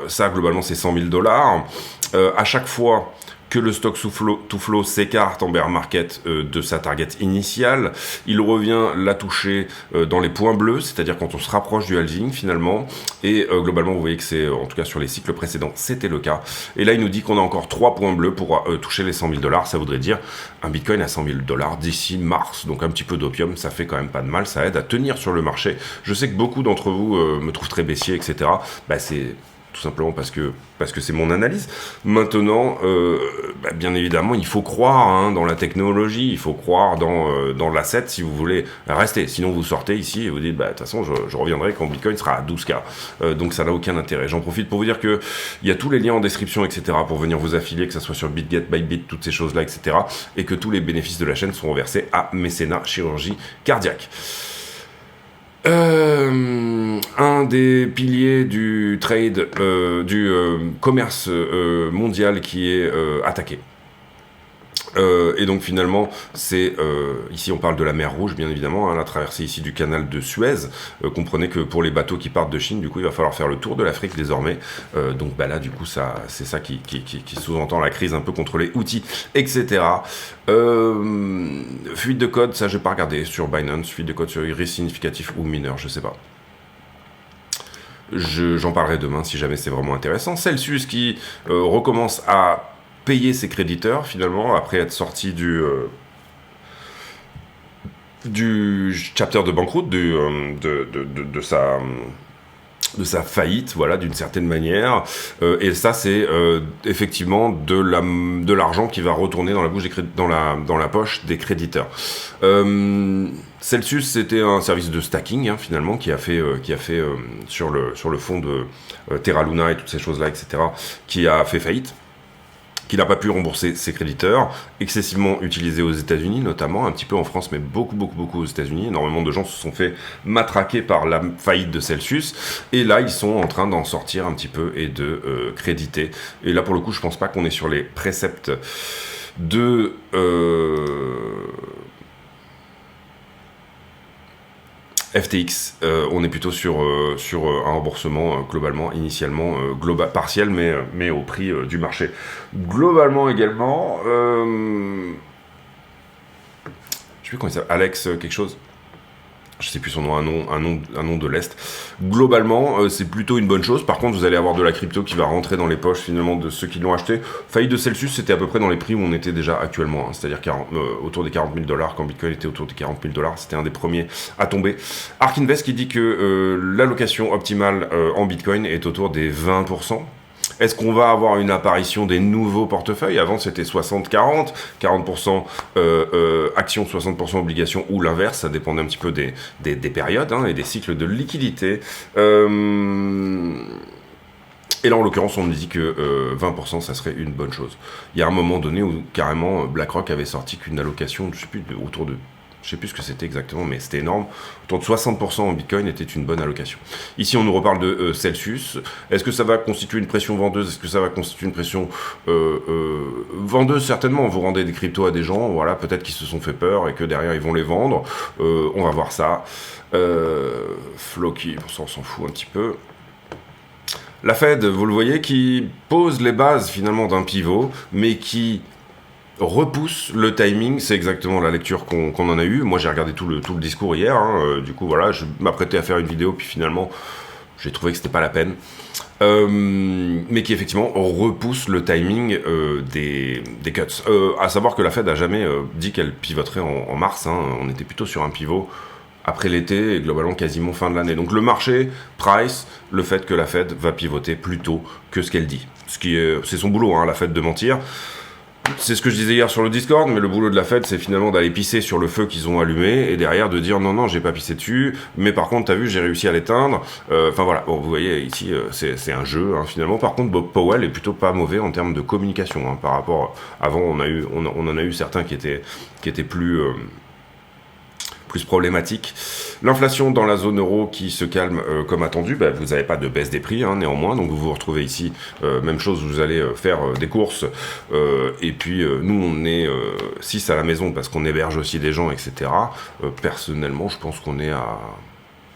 A: ça. Globalement, c'est 100 000 dollars. À chaque fois que le stock to flow s'écarte en bear market de sa target initiale, il revient la toucher dans les points bleus, c'est-à-dire quand on se rapproche du halving finalement, et globalement vous voyez que c'est, en tout cas sur les cycles précédents, c'était le cas, et là il nous dit qu'on a encore 3 points bleus pour toucher les 100 000 dollars, ça voudrait dire un bitcoin à 100 000 dollars d'ici mars, donc un petit peu d'opium, ça fait quand même pas de mal, ça aide à tenir sur le marché. Je sais que beaucoup d'entre vous me trouvent très baissier, etc. C'est tout simplement parce que c'est mon analyse. Maintenant, bien évidemment, il faut croire dans la technologie, il faut croire dans l'asset si vous voulez rester. Sinon, vous sortez ici et vous dites, de toute façon, je reviendrai quand Bitcoin sera à 12K. Donc, ça n'a aucun intérêt. J'en profite pour vous dire qu'il y a tous les liens en description, etc., pour venir vous affilier, que ce soit sur BitGet, Bybit, toutes ces choses-là, etc., et que tous les bénéfices de la chaîne seront versés à Mécénat Chirurgie Cardiaque. Un des piliers du trade, du commerce mondial qui est attaqué. Et donc finalement, c'est ici on parle de la mer Rouge, bien évidemment, la traversée ici du canal de Suez. Comprenez que pour les bateaux qui partent de Chine, du coup, il va falloir faire le tour de l'Afrique désormais. Donc là, du coup, c'est ça qui sous-entend la crise un peu contre les Houthis, etc. Fuite de code, ça, je n'ai pas regardé sur Binance. Fuite de code sur risque significatif ou mineur, je sais pas. J'en parlerai demain si jamais c'est vraiment intéressant. Celsius qui recommence à payer ses créditeurs finalement après être sorti du chapter de banqueroute de sa faillite, voilà, d'une certaine manière, et ça c'est effectivement de l'argent qui va retourner dans la bouche dans la poche des créditeurs. Celsius, c'était un service de stacking finalement qui a fait sur le fond de Terra Luna et toutes ces choses là, etc., qui a fait faillite, qui n'a pas pu rembourser ses créditeurs, excessivement utilisé aux États-Unis notamment, un petit peu en France, mais beaucoup aux États-Unis. Énormément de gens se sont fait matraquer par la faillite de Celsius, et là ils sont en train d'en sortir un petit peu et de créditer. Et là pour le coup, je pense pas qu'on est sur les préceptes de FTX, on est plutôt sur un remboursement globalement, initialement partiel, mais au prix du marché. Globalement également, je sais plus comment il s'appelle, Alex quelque chose. Je sais plus son nom, un nom de l'Est. Globalement, c'est plutôt une bonne chose. Par contre, vous allez avoir de la crypto qui va rentrer dans les poches finalement de ceux qui l'ont acheté. Faillite de Celsius, c'était à peu près dans les prix où on était déjà actuellement, c'est-à-dire autour des 40 000 dollars quand Bitcoin était autour des 40 000 dollars. C'était un des premiers à tomber. Ark Invest qui dit que l'allocation optimale en Bitcoin est autour des 20%. Est-ce qu'on va avoir une apparition des nouveaux portefeuilles? Avant, c'était 60-40, 40% actions, 60% obligations, ou l'inverse, ça dépendait un petit peu des périodes et des cycles de liquidité. Et là, en l'occurrence, on nous dit que 20%, ça serait une bonne chose. Il y a un moment donné où, carrément, BlackRock avait sorti qu'une allocation, je sais plus, je sais plus ce que c'était exactement, mais c'était énorme. Autour de 60% en Bitcoin était une bonne allocation. Ici, on nous reparle de Celsius. Est-ce que ça va constituer une pression vendeuse? Est-ce que ça va constituer une pression vendeuse? Certainement. Vous rendez des cryptos à des gens, voilà, peut-être qu'ils se sont fait peur et que derrière, ils vont les vendre. On va voir ça. Floki, pour ça, on s'en fout un petit peu. La Fed, vous le voyez, qui pose les bases finalement d'un pivot, mais qui repousse le timing. C'est exactement la lecture qu'on en a eue. Moi, j'ai regardé tout le discours hier. Du coup, voilà, je m'apprêtais à faire une vidéo, puis finalement, j'ai trouvé que c'était pas la peine. Mais qui effectivement repousse le timing des cuts. À savoir que la Fed a jamais dit qu'elle pivoterait en mars. On était plutôt sur un pivot après l'été et globalement quasiment fin de l'année. Donc le marché price le fait que la Fed va pivoter plus tôt que ce qu'elle dit. C'est son boulot, la Fed, de mentir. c'est ce que je disais hier sur le Discord, mais le boulot de la Fed, c'est finalement d'aller pisser sur le feu qu'ils ont allumé, et derrière de dire non, j'ai pas pissé dessus, mais par contre, t'as vu, j'ai réussi à l'éteindre. Enfin voilà, bon, vous voyez, ici, c'est un jeu, hein, finalement. Par contre, Bob Powell est plutôt pas mauvais en termes de communication, hein, par rapport... Avant, on en a eu certains qui étaient plus problématique. L'inflation dans la zone euro qui se calme comme attendu, vous n'avez pas de baisse des prix, hein, néanmoins, donc vous vous retrouvez ici, même chose, vous allez faire des courses, et puis nous on est 6 à la maison parce qu'on héberge aussi des gens, etc. Personnellement, je pense qu'on est à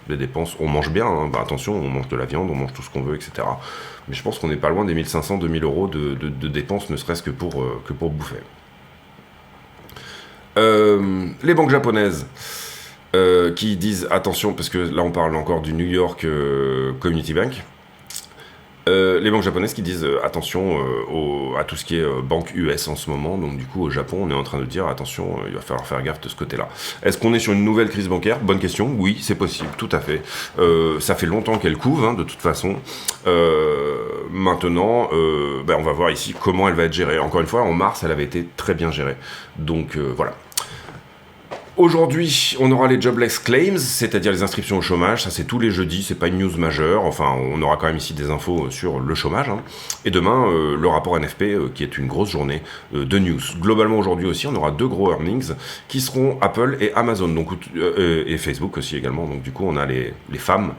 A: des dépenses, on mange bien, hein, attention, on mange de la viande, on mange tout ce qu'on veut, etc. Mais je pense qu'on n'est pas loin des 1500-2000 euros de dépenses, ne serait-ce que pour bouffer. Les banques japonaises qui disent attention, parce que là on parle encore du New York Community Bank, les banques japonaises qui disent attention à tout ce qui est banque US en ce moment. Donc du coup au Japon on est en train de dire attention, il va falloir faire gaffe de ce côté là. Est-ce qu'on est sur une nouvelle crise bancaire? Bonne question. Oui, c'est possible, tout à fait. Ça fait longtemps qu'elle couve, hein, de toute façon. Maintenant on va voir ici comment elle va être gérée. Encore une fois, en mars elle avait été très bien gérée, donc voilà. Aujourd'hui, on aura les jobless claims, c'est-à-dire les inscriptions au chômage. Ça, c'est tous les jeudis, c'est pas une news majeure. Enfin, on aura quand même ici des infos sur le chômage, hein. Et demain, le rapport NFP, qui est une grosse journée de news. Globalement, aujourd'hui aussi, on aura 2 gros earnings qui seront Apple et Amazon, donc, et Facebook aussi également. Donc, du coup, on a les femmes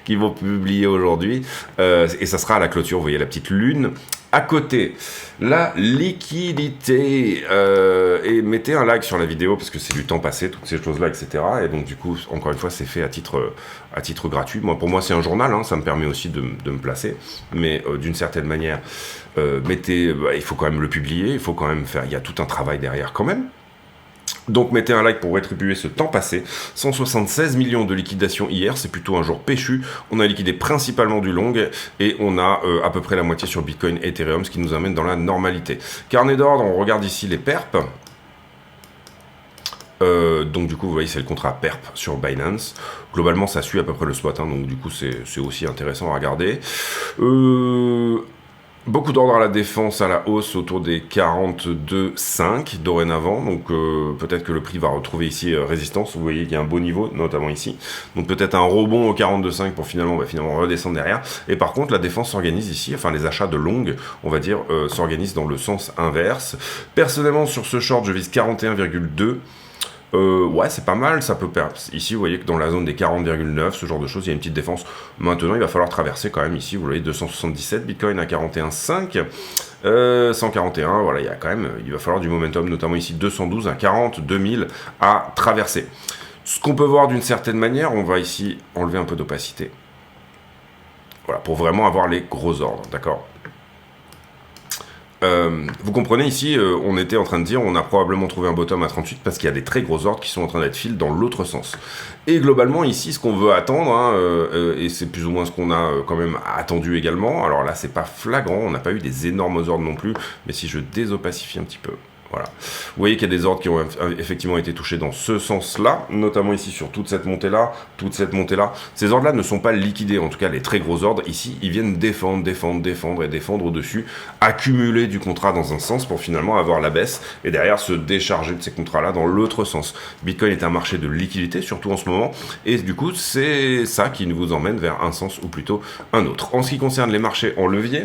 A: qui vont publier aujourd'hui. Et ça sera à la clôture, vous voyez la petite lune. À côté, la liquidité, et mettez un like sur la vidéo parce que c'est du temps passé, toutes ces choses-là, etc. Et donc du coup, encore une fois, c'est fait à titre gratuit. Pour moi, c'est un journal, hein, ça me permet aussi de me placer, mais d'une certaine manière, il faut quand même le publier, il faut quand même faire, il y a tout un travail derrière quand même. Donc mettez un like pour rétribuer ce temps passé. 176 millions de liquidations hier, c'est plutôt un jour péchu. On a liquidé principalement du long et on a à peu près la moitié sur Bitcoin et Ethereum, ce qui nous amène dans la normalité. Carnet d'ordre, on regarde ici les perps. Donc du coup vous voyez c'est le contrat perp sur Binance. Globalement ça suit à peu près le spot, hein, donc du coup c'est aussi intéressant à regarder. Beaucoup d'ordre à la défense à la hausse autour des 42,5 dorénavant, donc peut-être que le prix va retrouver ici résistance. Vous voyez qu'il y a un beau niveau, notamment ici, donc peut-être un rebond au 42,5 pour finalement redescendre derrière. Et par contre la défense s'organise ici, enfin les achats de longue on va dire s'organisent dans le sens inverse. Personnellement sur ce short je vise 41,2. Ouais, c'est pas mal, ça peut perdre. Ici, vous voyez que dans la zone des 40,9, ce genre de choses, il y a une petite défense. Maintenant, il va falloir traverser quand même ici, vous voyez, 277, Bitcoin à 41,5, 141, voilà, il va falloir du momentum, notamment ici 212 à 40, 2000 à traverser. Ce qu'on peut voir d'une certaine manière, on va ici enlever un peu d'opacité. Voilà, pour vraiment avoir les gros ordres, d'accord ? Vous comprenez ici, on était en train de dire on a probablement trouvé un bottom à 38 parce qu'il y a des très gros ordres qui sont en train d'être fill dans l'autre sens. Et globalement ici ce qu'on veut attendre, hein, et c'est plus ou moins ce qu'on a quand même attendu également, alors là c'est pas flagrant, on n'a pas eu des énormes ordres non plus, mais si je désopacifie un petit peu, voilà. Vous voyez qu'il y a des ordres qui ont effectivement été touchés dans ce sens-là, notamment ici sur toute cette montée-là. Ces ordres-là ne sont pas liquidés, en tout cas les très gros ordres, ici, ils viennent défendre au-dessus, accumuler du contrat dans un sens pour finalement avoir la baisse, et derrière se décharger de ces contrats-là dans l'autre sens. Bitcoin est un marché de liquidité, surtout en ce moment, et du coup, c'est ça qui nous emmène vers un sens ou plutôt un autre. En ce qui concerne les marchés en levier,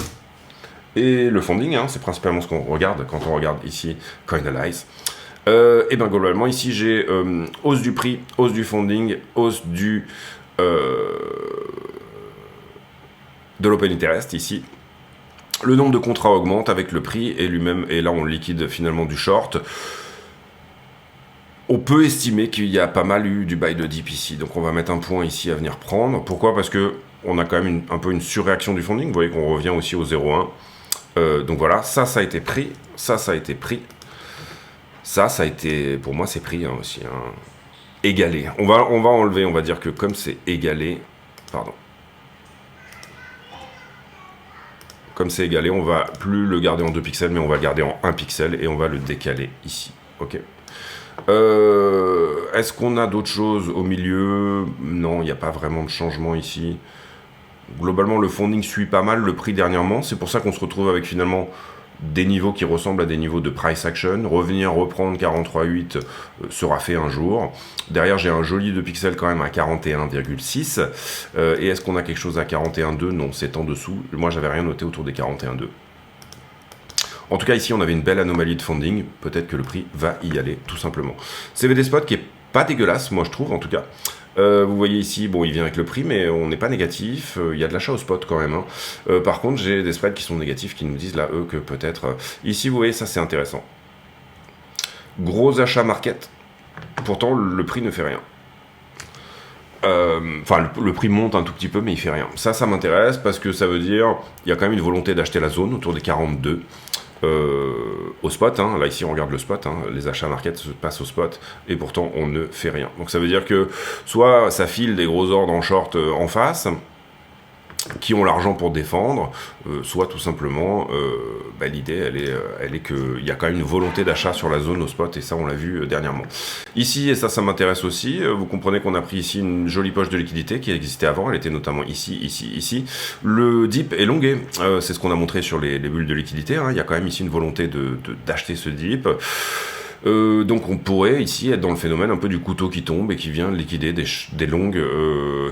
A: et le funding, hein, c'est principalement ce qu'on regarde quand on regarde ici Coinalyze. Et bien globalement ici j'ai hausse du prix, hausse du funding, hausse de l'open interest ici. Le nombre de contrats augmente avec le prix et lui-même, et là on liquide finalement du short. On peut estimer qu'il y a pas mal eu du buy de dip ici, donc on va mettre un point ici à venir prendre. Pourquoi ? Parce que on a quand même un peu une surréaction du funding. Vous voyez qu'on revient aussi au 0,1. Donc voilà, ça a été pris, ça a été pris, ça a été, pour moi c'est pris, hein, aussi, hein, égalé. On va enlever, on va dire que comme c'est égalé, comme c'est égalé, on va plus le garder en 2 pixels, mais on va le garder en 1 pixel et on va le décaler ici, ok. Est-ce qu'on a d'autres choses au milieu ? Non, il n'y a pas vraiment de changement ici. Globalement, le funding suit pas mal le prix dernièrement. C'est pour ça qu'on se retrouve avec finalement des niveaux qui ressemblent à des niveaux de price action. Revenir reprendre 43,8 sera fait un jour. Derrière, j'ai un joli 2 pixels quand même à 41,6. Et est-ce qu'on a quelque chose à 41,2? Non, c'est en dessous. Moi, j'avais rien noté autour des 41,2. En tout cas, ici, on avait une belle anomalie de funding. Peut-être que le prix va y aller, tout simplement. CVD Spot qui est pas dégueulasse, moi je trouve, en tout cas. Vous voyez ici, bon, il vient avec le prix, mais on n'est pas négatif. Il y a de l'achat au spot quand même. Hein. Par contre, j'ai des spreads qui sont négatifs, qui nous disent là, eux, que peut-être... Ici, vous voyez, ça c'est intéressant. Gros achat market. Pourtant, le prix ne fait rien. Enfin, le prix monte un tout petit peu, mais il fait rien. Ça m'intéresse parce que ça veut dire il y a quand même une volonté d'acheter la zone autour des 42 au spot. Hein. Là, ici, on regarde le spot. Hein. Les achats market se passent au spot et pourtant, on ne fait rien. Donc, ça veut dire que soit ça file des gros ordres en short en face, qui ont l'argent pour défendre, soit tout simplement, l'idée, elle est qu'il y a quand même une volonté d'achat sur la zone au spot, et ça, on l'a vu dernièrement. Ici, et ça m'intéresse aussi, vous comprenez qu'on a pris ici une jolie poche de liquidité qui existait avant, elle était notamment ici, ici. Le dip est longué, c'est ce qu'on a montré sur les bulles de liquidité, hein. Il y a quand même ici une volonté d'acheter ce dip. Donc on pourrait ici être dans le phénomène un peu du couteau qui tombe et qui vient liquider des longues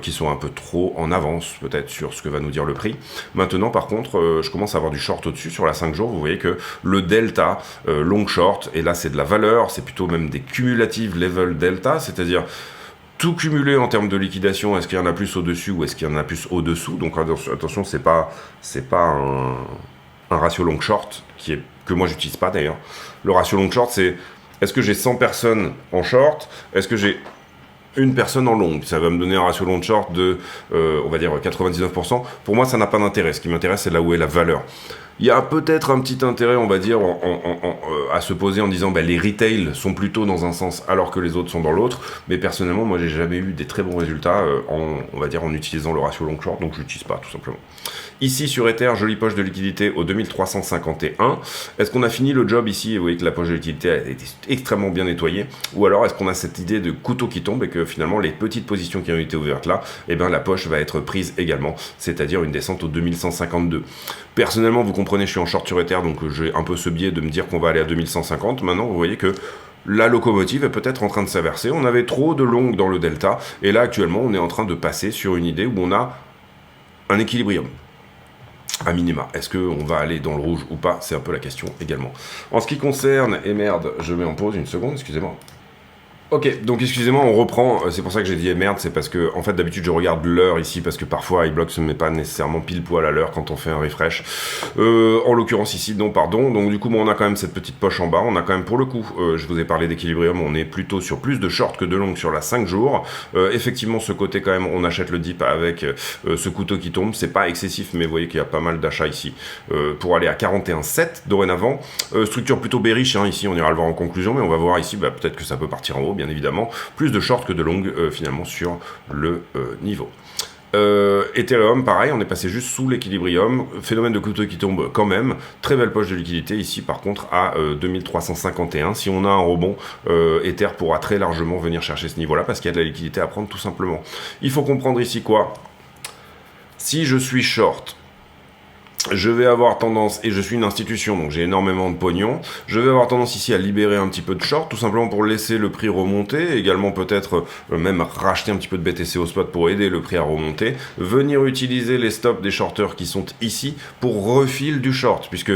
A: qui sont un peu trop en avance peut-être sur ce que va nous dire le prix. Maintenant par contre je commence à avoir du short au-dessus sur la 5 jours, vous voyez que le delta long short, et là c'est de la valeur, c'est plutôt même des cumulatives level delta, c'est-à-dire tout cumulé en termes de liquidation, est-ce qu'il y en a plus au-dessus ou est-ce qu'il y en a plus au-dessous? Donc attention, c'est pas un ratio long short que moi j'utilise pas d'ailleurs. Le ratio long short, c'est est-ce que j'ai 100 personnes en short? Est-ce que j'ai une personne en long? Ça va me donner un ratio long short de, on va dire, 99%. Pour moi, ça n'a pas d'intérêt. Ce qui m'intéresse, c'est là où est la valeur. Il y a peut-être un petit intérêt, on va dire, à se poser en disant les retails sont plutôt dans un sens alors que les autres sont dans l'autre. Mais personnellement, moi, j'ai jamais eu des très bons résultats on va dire, en utilisant le ratio long short, donc je l'utilise pas, tout simplement. Ici, sur Ether, jolie poche de liquidité au 2351. Est-ce qu'on a fini le job ici? Vous voyez que la poche de liquidité a été extrêmement bien nettoyée. Ou alors, est-ce qu'on a cette idée de couteau qui tombe et que finalement, les petites positions qui ont été ouvertes là, la poche va être prise également, c'est-à-dire une descente au 2152. Personnellement, vous comprenez, je suis en short sur Ether, donc j'ai un peu ce biais de me dire qu'on va aller à 2150. Maintenant, vous voyez que la locomotive est peut-être en train de s'inverser. On avait trop de longues dans le delta, et là, actuellement, on est en train de passer sur une idée où on a un équilibrium. À minima. Est-ce qu'on va aller dans le rouge ou pas? C'est un peu la question également. En ce qui concerne... Et merde, je mets en pause une seconde, excusez-moi. Ok, donc excusez-moi, on reprend, c'est pour ça que j'ai dit merde, c'est parce que, en fait, d'habitude, je regarde l'heure ici, parce que parfois, iBlock se met pas nécessairement pile poil à l'heure quand on fait un refresh. En l'occurrence ici, non, pardon, donc du coup, on a quand même cette petite poche en bas, on a quand même, pour le coup, je vous ai parlé d'équilibrium, on est plutôt sur plus de short que de long sur la 5 jours. Effectivement, ce côté, quand même, on achète le dip avec ce couteau qui tombe, c'est pas excessif, mais vous voyez qu'il y a pas mal d'achats ici, pour aller à 41,7 dorénavant. Structure plutôt bearish, hein, ici, on ira le voir en conclusion, mais on va voir ici, peut-être que ça peut partir en haut, bien évidemment, plus de short que de long finalement sur le niveau. Ethereum, pareil, on est passé juste sous l'équilibrium, phénomène de couteau qui tombe quand même, très belle poche de liquidité ici par contre à 2351. Si on a un rebond, Ether pourra très largement venir chercher ce niveau là parce qu'il y a de la liquidité à prendre tout simplement. Il faut comprendre ici quoi? Si je suis short, je vais avoir tendance, et je suis une institution, donc j'ai énormément de pognon, je vais avoir tendance ici à libérer un petit peu de short, tout simplement pour laisser le prix remonter, également peut-être même racheter un petit peu de BTC au spot pour aider le prix à remonter, venir utiliser les stops des shorters qui sont ici pour refill du short, puisque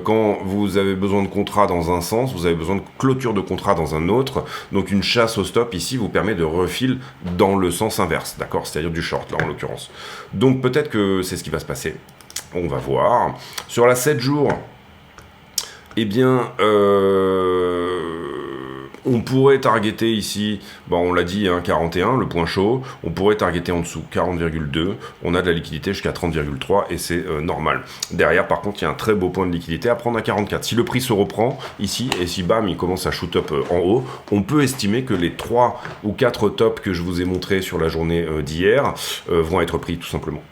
A: quand vous avez besoin de contrat dans un sens, vous avez besoin de clôture de contrat dans un autre, donc une chasse au stop ici vous permet de refill dans le sens inverse, d'accord, c'est-à-dire du short là en l'occurrence. Donc peut-être que c'est ce qui va se passer. On va voir. Sur la 7 jours, eh bien, on pourrait targeter ici, on l'a dit, 41, le point chaud. On pourrait targeter en dessous, 40,2. On a de la liquidité jusqu'à 30,3 et c'est normal. Derrière, par contre, il y a un très beau point de liquidité à prendre à 44. Si le prix se reprend ici, et si bam, il commence à shoot up en haut, on peut estimer que les 3 ou 4 tops que je vous ai montrés sur la journée d'hier vont être pris tout simplement.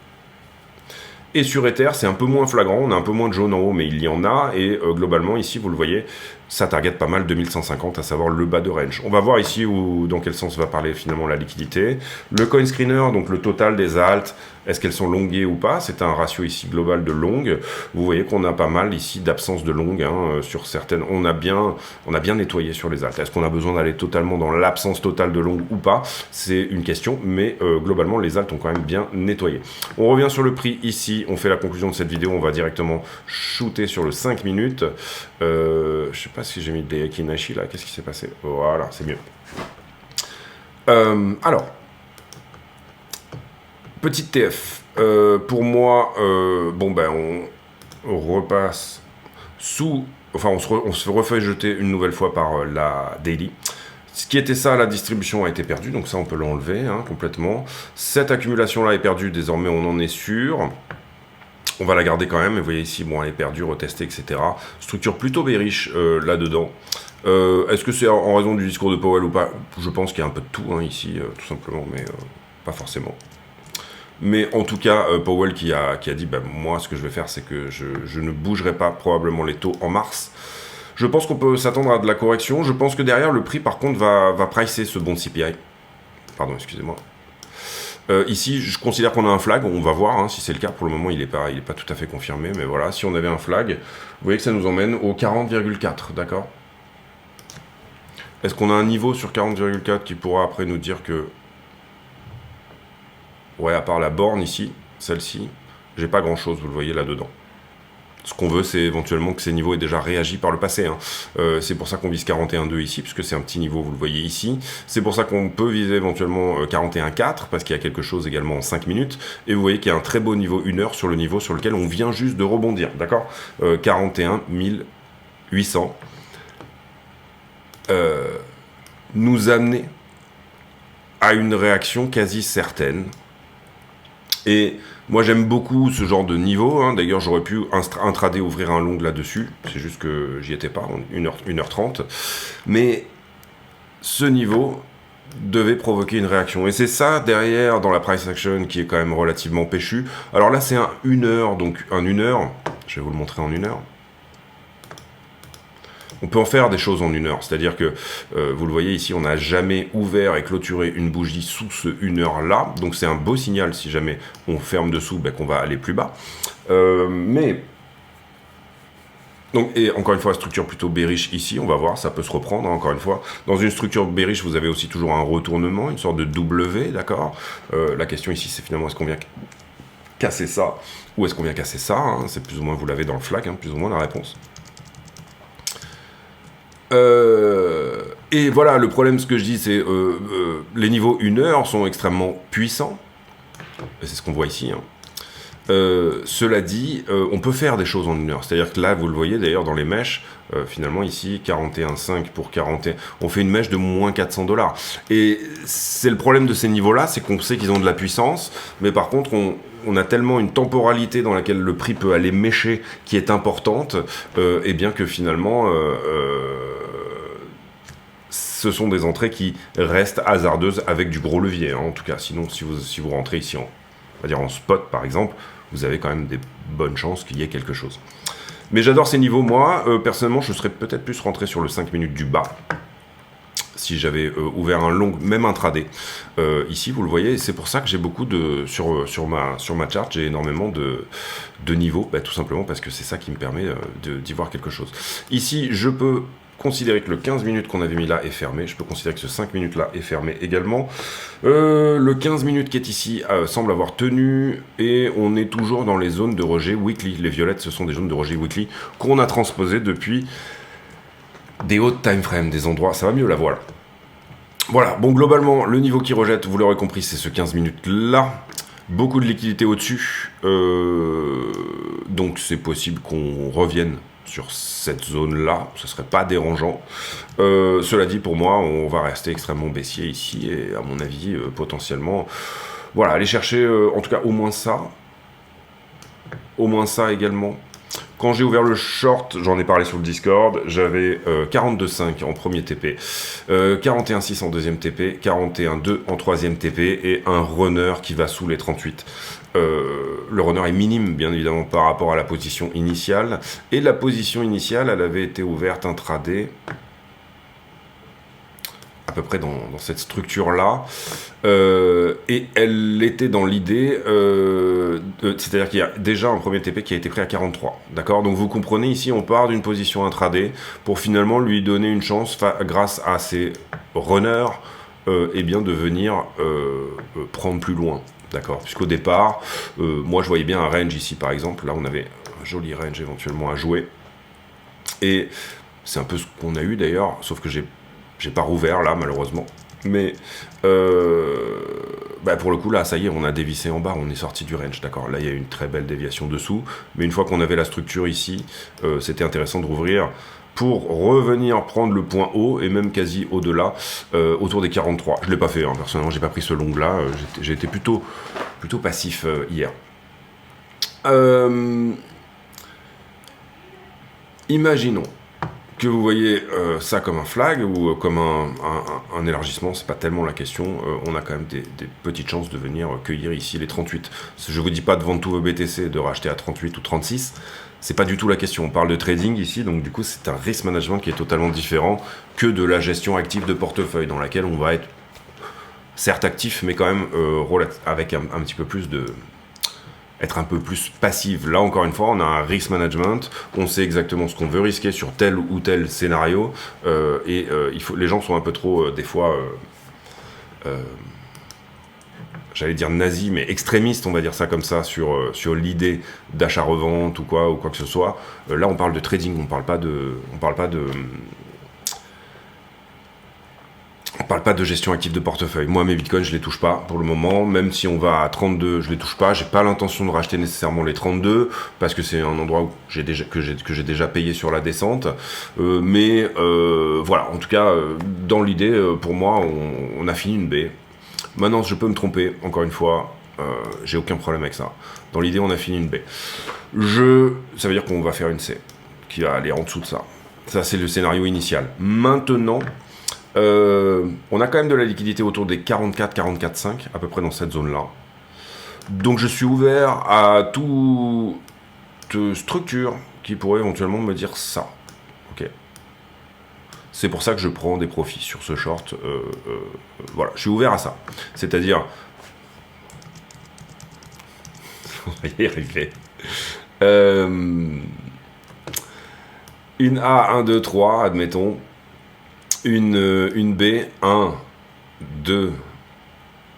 A: Et sur Ether, c'est un peu moins flagrant, on a un peu moins de jaune en haut, mais il y en a, et globalement, ici, vous le voyez, ça target pas mal 2150, à savoir le bas de range. On va voir ici dans quel sens va parler finalement la liquidité. Le coin screener, donc le total des alts, est-ce qu'elles sont longuées ou pas? C'est un ratio ici global de longues. Vous voyez qu'on a pas mal ici d'absence de longues sur certaines. On a bien nettoyé sur les alts. Est-ce qu'on a besoin d'aller totalement dans l'absence totale de longues ou pas? C'est une question, mais globalement, les alts ont quand même bien nettoyé. On revient sur le prix ici. On fait la conclusion de cette vidéo. On va directement shooter sur le 5 minutes. Je sais pas si j'ai mis des Kinashi là. Qu'est-ce qui s'est passé? Voilà, c'est mieux. Alors. Petite TF, pour moi, bon ben on repasse sous, enfin on se refait jeter une nouvelle fois par la daily. Ce qui était ça, la distribution a été perdue, donc ça on peut l'enlever complètement. Cette accumulation là est perdue, désormais on en est sûr. On va la garder quand même, et vous voyez ici, bon elle est perdue, retestée, etc. Structure plutôt bearish là-dedans. Est-ce que c'est en raison du discours de Powell ou pas? Je pense qu'il y a un peu de tout ici, tout simplement, mais pas forcément. Mais en tout cas, Powell qui a dit, bah, moi, ce que je vais faire, c'est que je ne bougerai pas probablement les taux en mars. Je pense qu'on peut s'attendre à de la correction. Je pense que derrière, le prix, par contre, va pricer ce bon CPI. Pardon, excusez-moi. Ici, je considère qu'on a un flag. On va voir si c'est le cas. Pour le moment, il n'est pas tout à fait confirmé. Mais voilà, si on avait un flag, vous voyez que ça nous emmène au 40,4, d'accord? Est-ce qu'on a un niveau sur 40,4 qui pourra après nous dire que... Ouais, à part la borne ici, celle-ci, j'ai pas grand-chose, vous le voyez là-dedans. Ce qu'on veut, c'est éventuellement que ces niveaux aient déjà réagi par le passé. C'est pour ça qu'on vise 41,2 ici, puisque c'est un petit niveau, vous le voyez ici. C'est pour ça qu'on peut viser éventuellement 41,4, parce qu'il y a quelque chose également en 5 minutes. Et vous voyez qu'il y a un très beau niveau 1 heure sur le niveau sur lequel on vient juste de rebondir, d'accord 41 800. Nous amener à une réaction quasi certaine. Et moi j'aime beaucoup ce genre de niveau, d'ailleurs j'aurais pu intraday ouvrir un long là-dessus, c'est juste que j'y étais pas, 1h30, mais ce niveau devait provoquer une réaction, et c'est ça derrière dans la price action qui est quand même relativement péchu. Alors là c'est un 1 heure, donc un 1 heure, je vais vous le montrer en 1 heure. On peut en faire des choses en 1 heure, c'est-à-dire que, vous le voyez ici, on n'a jamais ouvert et clôturé une bougie sous ce 1 heure là, donc c'est un beau signal si jamais on ferme dessous, qu'on va aller plus bas. Donc, et encore une fois, structure plutôt bearish ici, on va voir, ça peut se reprendre, encore une fois. Dans une structure bearish, vous avez aussi toujours un retournement, une sorte de W, d'accord la question ici, c'est finalement, est-ce qu'on vient casser ça, ou est-ce qu'on vient casser ça c'est plus ou moins, vous l'avez dans le flag, plus ou moins la réponse. Et voilà, le problème, ce que je dis, c'est les niveaux 1 heure sont extrêmement puissants. C'est ce qu'on voit ici. Cela dit, on peut faire des choses en 1 heure. C'est-à-dire que là, vous le voyez d'ailleurs dans les mèches, finalement ici, 41,5 pour 41, on fait une mèche de moins 400 $. Et c'est le problème de ces niveaux-là, c'est qu'on sait qu'ils ont de la puissance, mais par contre, on a tellement une temporalité dans laquelle le prix peut aller mécher qui est importante, et bien que finalement, ce sont des entrées qui restent hasardeuses avec du gros levier, en tout cas. Sinon, si vous rentrez ici on va dire en spot par exemple, vous avez quand même des bonnes chances qu'il y ait quelque chose. Mais j'adore ces niveaux, moi. Personnellement, je serais peut-être plus rentré sur le 5 minutes du bas. Si j'avais ouvert un long, même intraday. Ici, vous le voyez, c'est pour ça que j'ai beaucoup de... Sur ma chart, j'ai énormément de niveaux, tout simplement parce que c'est ça qui me permet d'y voir quelque chose. Ici, je peux considérer que le 15 minutes qu'on avait mis là est fermé. Je peux considérer que ce 5 minutes là est fermé également. Le 15 minutes qui est ici semble avoir tenu, et on est toujours dans les zones de rejet weekly. Les violettes, ce sont des zones de rejet weekly qu'on a transposées depuis des hauts time frames, des endroits, ça va mieux là, voilà. Voilà, bon, globalement, le niveau qui rejette, vous l'aurez compris, c'est ce 15 minutes là. Beaucoup de liquidité au-dessus, donc c'est possible qu'on revienne sur cette zone-là, ce serait pas dérangeant. Cela dit, pour moi, on va rester extrêmement baissier ici, et à mon avis, potentiellement, voilà, aller chercher, en tout cas, au moins ça également. Quand j'ai ouvert le short, j'en ai parlé sur le Discord, j'avais 42,5 en premier TP, 41,6 en deuxième TP, 41,2 en troisième TP et un runner qui va sous les 38. Le runner est minime, bien évidemment, par rapport à la position initiale. Et la position initiale, elle avait été ouverte intraday à peu près dans cette structure-là. Et elle était dans l'idée, c'est-à-dire qu'il y a déjà un premier TP qui a été pris à 43. D'accord? Donc vous comprenez, ici, on part d'une position intraday pour finalement lui donner une chance, grâce à ses runners, eh bien, de venir prendre plus loin. D'accord? Puisqu'au départ, moi je voyais bien un range ici, par exemple. Là, on avait un joli range éventuellement à jouer. Et c'est un peu ce qu'on a eu d'ailleurs, sauf que j'ai pas rouvert là, malheureusement. Mais pour le coup, là, ça y est, on a dévissé en bas, on est sorti du range, d'accord. Là, il y a une très belle déviation dessous. Mais une fois qu'on avait la structure ici, c'était intéressant de rouvrir pour revenir prendre le point haut, et même quasi au-delà, autour des 43. Je ne l'ai pas fait, hein, personnellement, j'ai pas pris ce long-là. J'ai été plutôt passif hier. Imaginons que vous voyez ça comme un flag ou comme un élargissement, c'est pas tellement la question. On a quand même des petites chances de venir cueillir ici les 38. Je vous dis pas de vendre tous vos BTC, de racheter à 38 ou 36. C'est pas du tout la question. On parle de trading ici, donc du coup c'est un risk management qui est totalement différent que de la gestion active de portefeuille, dans laquelle on va être certes actif, mais quand même avec un petit peu plus de... être un peu plus passive. Là, encore une fois, on a un risk management, on sait exactement ce qu'on veut risquer sur tel ou tel scénario, les gens sont un peu trop, des fois, j'allais dire nazis, mais extrémistes, on va dire ça comme ça, sur l'idée d'achat-revente ou quoi que ce soit. Là, on parle de trading, on parle pas de gestion active de portefeuille. Moi, mes bitcoins, je les touche pas pour le moment. Même si on va à 32, je les touche pas. J'ai pas l'intention de racheter nécessairement les 32 parce que c'est un endroit où que j'ai déjà payé sur la descente. Voilà. En tout cas, dans l'idée, pour moi, on a fini une baie. Maintenant, je peux me tromper. Encore une fois, j'ai aucun problème avec ça. Dans l'idée, on a fini une baie. Ça veut dire qu'on va faire une C qui va aller en dessous de ça. Ça, c'est le scénario initial. Maintenant. On a quand même de la liquidité autour des 44-44,5, à peu près dans cette zone-là. Donc je suis ouvert à toute structure qui pourrait éventuellement me dire ça. Ok. C'est pour ça que je prends des profits sur ce short. Voilà, je suis ouvert à ça. C'est-à-dire... On va y arriver. Une A, 1, 2, 3, admettons. Une B, 1, 2,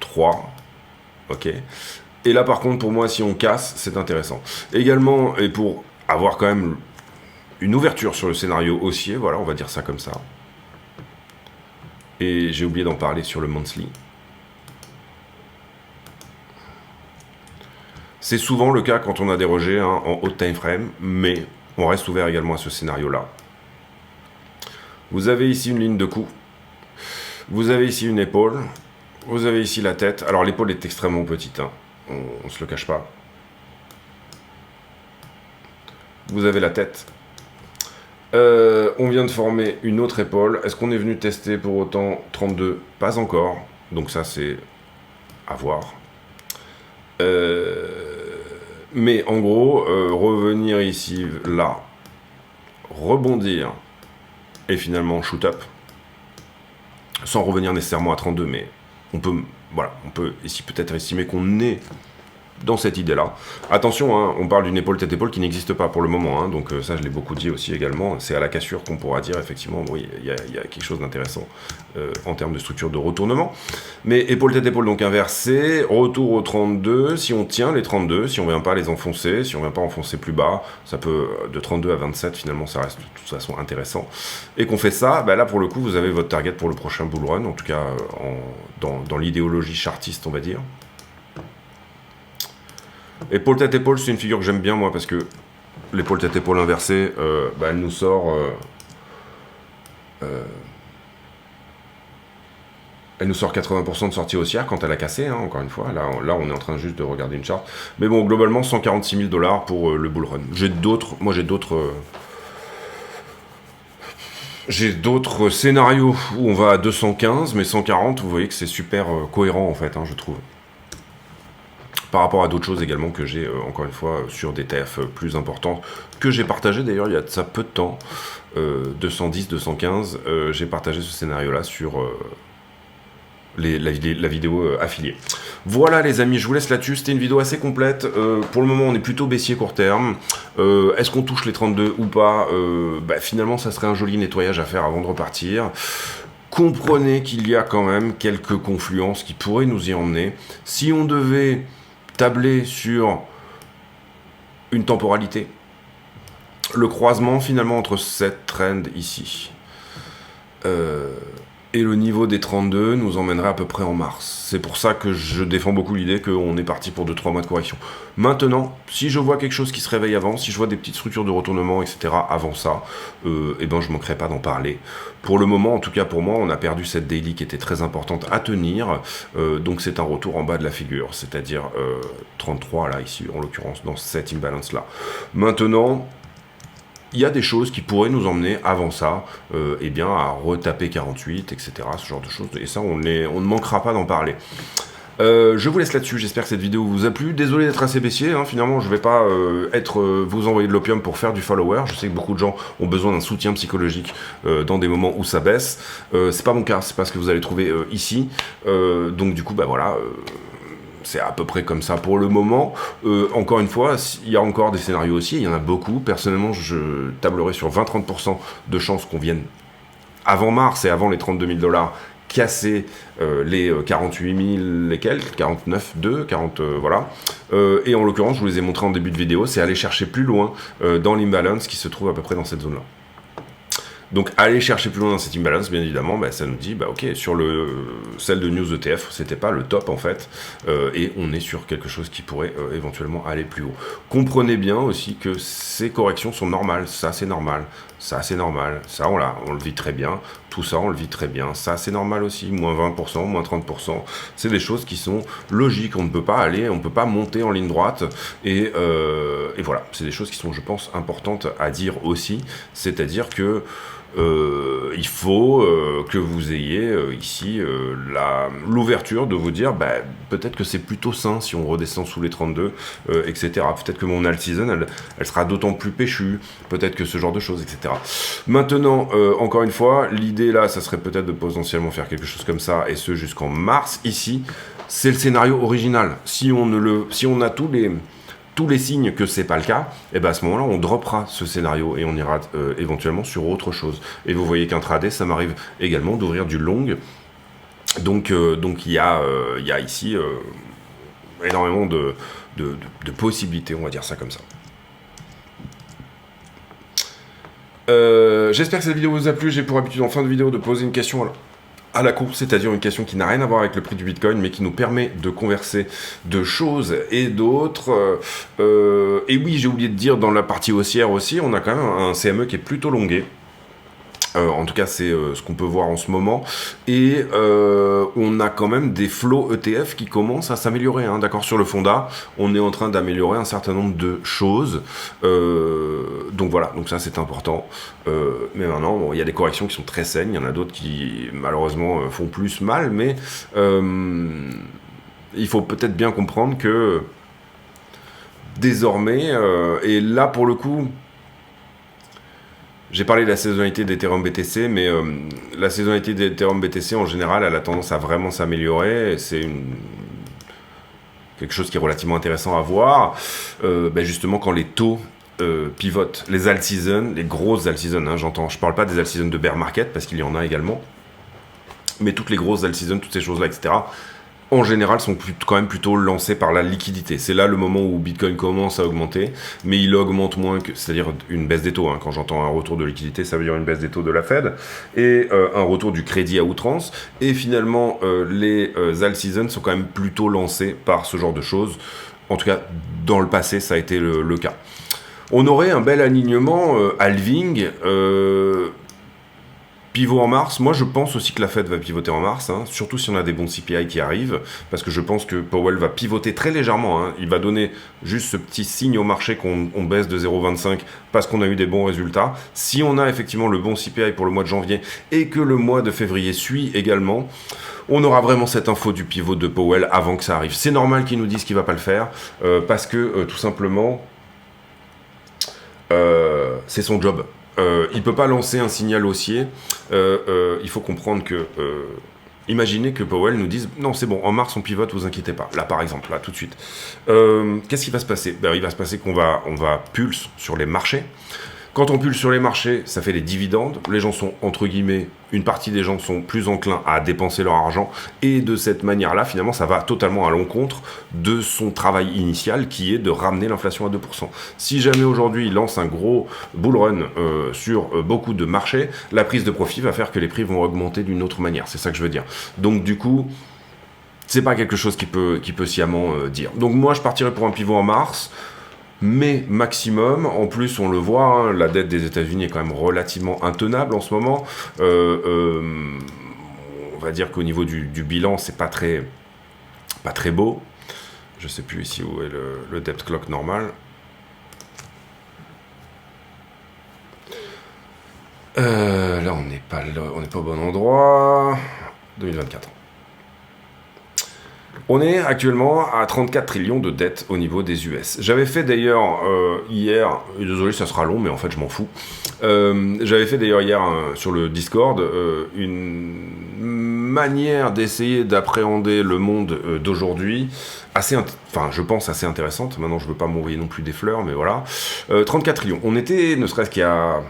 A: 3, ok. Et là, par contre, pour moi, si on casse, c'est intéressant. Également, et pour avoir quand même une ouverture sur le scénario haussier, voilà, on va dire ça comme ça. Et j'ai oublié d'en parler sur le monthly. C'est souvent le cas quand on a des rejets en haut time frame, mais on reste ouvert également à ce scénario-là. Vous avez ici une ligne de coup. Vous avez ici une épaule. Vous avez ici la tête. Alors l'épaule est extrêmement petite. Hein. On se le cache pas. Vous avez la tête. On vient de former une autre épaule. Est-ce qu'on est venu tester pour autant 32? Pas encore. Donc ça c'est à voir. Mais en gros, revenir ici, là, rebondir. Et finalement shoot up, sans revenir nécessairement à 32, mais on peut ici peut-être estimer qu'on est dans cette idée-là. Attention, hein, on parle d'une épaule tête-épaule qui n'existe pas pour le moment, hein, donc ça je l'ai beaucoup dit aussi également, c'est à la cassure qu'on pourra dire effectivement, oui, il y a quelque chose d'intéressant en termes de structure de retournement. Mais épaule tête-épaule donc inversée, retour au 32, si on tient les 32, si on ne vient pas les enfoncer, si on ne vient pas enfoncer plus bas, ça peut, de 32 à 27 finalement ça reste de toute façon intéressant, et qu'on fait ça, là pour le coup vous avez votre target pour le prochain bull run, en tout cas dans l'idéologie chartiste on va dire. Épaule tête épaule, c'est une figure que j'aime bien moi parce que l'épaule tête épaule inversée, elle nous sort Elle nous sort 80% de sortie haussière quand elle a cassé, hein, encore une fois. Là, on est en train juste de regarder une charte. Mais bon, globalement, 146 000 $ pour le bull run. J'ai d'autres scénarios où on va à 215, mais 140, vous voyez que c'est super cohérent, en fait, hein, je trouve. Par rapport à d'autres choses également que j'ai, encore une fois, sur des TF plus importantes, que j'ai partagé d'ailleurs il y a de ça peu de temps. 210, 215, j'ai partagé ce scénario-là sur... la vidéo affiliée. Voilà les amis, je vous laisse là-dessus, c'était une vidéo assez complète. Pour le moment on est plutôt baissier court terme. Est-ce qu'on touche les 32 ou pas? Finalement ça serait un joli nettoyage à faire avant de repartir. Comprenez qu'il y a quand même quelques confluences qui pourraient nous y emmener. Si on devait tabler sur une temporalité, le croisement finalement entre cette trend ici et le niveau des 32 nous emmènerait à peu près en mars. C'est pour ça que je défends beaucoup l'idée qu'on est parti pour 2-3 mois de correction. Maintenant, si je vois quelque chose qui se réveille avant, si je vois des petites structures de retournement, etc. avant ça, je ne manquerai pas d'en parler. Pour le moment, en tout cas pour moi, on a perdu cette daily qui était très importante à tenir. Donc c'est un retour en bas de la figure, c'est-à-dire 33 là, ici, en l'occurrence, dans cette imbalance-là. Maintenant... il y a des choses qui pourraient nous emmener avant ça, à retaper 48, etc. Ce genre de choses. Et ça, on ne manquera pas d'en parler. Je vous laisse là-dessus. J'espère que cette vidéo vous a plu. Désolé d'être assez baissier. Hein. Finalement, je ne vais pas vous envoyer de l'opium pour faire du follower. Je sais que beaucoup de gens ont besoin d'un soutien psychologique dans des moments où ça baisse. C'est pas mon cas. C'est pas ce que vous allez trouver ici. Donc du coup, voilà. C'est à peu près comme ça pour le moment. Encore une fois, il y a encore des scénarios aussi, il y en a beaucoup. Personnellement, je tablerai sur 20-30% de chances qu'on vienne avant mars et avant les 32 000 $ casser les 48 000 et quelques, 49, 2, 40, voilà. Et en l'occurrence, je vous les ai montrés en début de vidéo, c'est aller chercher plus loin dans l'imbalance qui se trouve à peu près dans cette zone-là. Donc aller chercher plus loin dans cette imbalance, bien évidemment, ça nous dit, ok, sur celle de News ETF, c'était pas le top en fait, et on est sur quelque chose qui pourrait éventuellement aller plus haut. Comprenez bien aussi que ces corrections sont normales, ça c'est normal, ça c'est normal, ça on le vit très bien, tout ça on le vit très bien, ça c'est normal aussi, moins 20%, moins 30%, c'est des choses qui sont logiques, on ne peut pas monter en ligne droite, et voilà, c'est des choses qui sont, je pense, importantes à dire aussi, c'est-à-dire que il faut que vous ayez ici l'ouverture de vous dire peut-être que c'est plutôt sain si on redescend sous les 32, etc. Peut-être que mon alt season elle sera d'autant plus péchue, peut-être que ce genre de choses, etc. Maintenant, encore une fois, l'idée là, ça serait peut-être de potentiellement faire quelque chose comme ça, et ce jusqu'en mars. Ici, c'est le scénario original. Si on a tous les signes que c'est pas le cas, et à ce moment-là, on droppera ce scénario et on ira éventuellement sur autre chose. Et vous voyez qu'intraday, ça m'arrive également d'ouvrir du long. Donc il y a ici énormément de possibilités, on va dire ça comme ça. J'espère que cette vidéo vous a plu. J'ai pour habitude en fin de vidéo de poser une question à la course, c'est-à-dire une question qui n'a rien à voir avec le prix du Bitcoin, mais qui nous permet de converser de choses et d'autres. Et oui, j'ai oublié de dire, dans la partie haussière aussi, on a quand même un CME qui est plutôt longué. En tout cas, c'est ce qu'on peut voir en ce moment. Et on a quand même des flots ETF qui commencent à s'améliorer. Hein, d'accord, sur le Fonda, on est en train d'améliorer un certain nombre de choses. Donc voilà, donc ça c'est important. Mais maintenant, il y a des corrections qui sont très saines. Il y en a d'autres qui, malheureusement, font plus mal. Mais il faut peut-être bien comprendre que désormais, et là pour le coup... J'ai parlé de la saisonnalité d'Ethereum BTC, mais la saisonnalité d'Ethereum BTC en général, elle a tendance à vraiment s'améliorer. C'est quelque chose qui est relativement intéressant à voir. Justement, quand les taux pivotent, les alt season, les grosses alt season, hein, j'entends. Je parle pas des alt season de bear market parce qu'il y en a également, mais toutes les grosses alt season, toutes ces choses-là, etc. En général, sont quand même plutôt lancés par la liquidité. C'est là le moment où Bitcoin commence à augmenter, mais il augmente moins que, c'est-à-dire une baisse des taux. Hein. Quand j'entends un retour de liquidité, ça veut dire une baisse des taux de la Fed et un retour du crédit à outrance. Et finalement, les alt season sont quand même plutôt lancés par ce genre de choses. En tout cas, dans le passé, ça a été le cas. On aurait un bel alignement halving. Pivot en mars, moi je pense aussi que la Fed va pivoter en mars, hein, surtout si on a des bons CPI qui arrivent, parce que je pense que Powell va pivoter très légèrement, hein, il va donner juste ce petit signe au marché qu'on baisse de 0,25 parce qu'on a eu des bons résultats. Si on a effectivement le bon CPI pour le mois de janvier et que le mois de février suit également, on aura vraiment cette info du pivot de Powell avant que ça arrive. C'est normal qu'ils nous disent qu'il ne va pas le faire, parce que tout simplement, c'est son job. Il ne peut pas lancer un signal haussier. Il faut comprendre que... imaginez que Powell nous dise « Non, c'est bon, en mars, on pivote, vous inquiétez pas. » Là, par exemple, là, tout de suite. Qu'est-ce qui va se passer? Il va se passer qu'on va pulse sur les marchés. Quand on pulse sur les marchés, ça fait des dividendes. Les gens sont, entre guillemets, une partie des gens sont plus enclins à dépenser leur argent. Et de cette manière-là, finalement, ça va totalement à l'encontre de son travail initial, qui est de ramener l'inflation à 2%. Si jamais aujourd'hui, il lance un gros bull run sur beaucoup de marchés, la prise de profit va faire que les prix vont augmenter d'une autre manière. C'est ça que je veux dire. Donc, du coup, c'est pas quelque chose qui peut sciemment dire. Donc, moi, je partirais pour un pivot en mars. Mais maximum, en plus on le voit, hein, la dette des États-Unis est quand même relativement intenable en ce moment. On va dire qu'au niveau du bilan, c'est pas très beau. Je sais plus ici où est le debt clock normal. Là on n'est pas au bon endroit. 2024. On est actuellement à 34 trillions de dettes au niveau des US. J'avais fait d'ailleurs hier, désolé ça sera long mais en fait je m'en fous, j'avais fait d'ailleurs hier sur le Discord une manière d'essayer d'appréhender le monde d'aujourd'hui, je pense assez intéressante. Maintenant je veux pas m'envoyer non plus des fleurs mais voilà. 34 trillions, on était ne serait-ce qu'il y a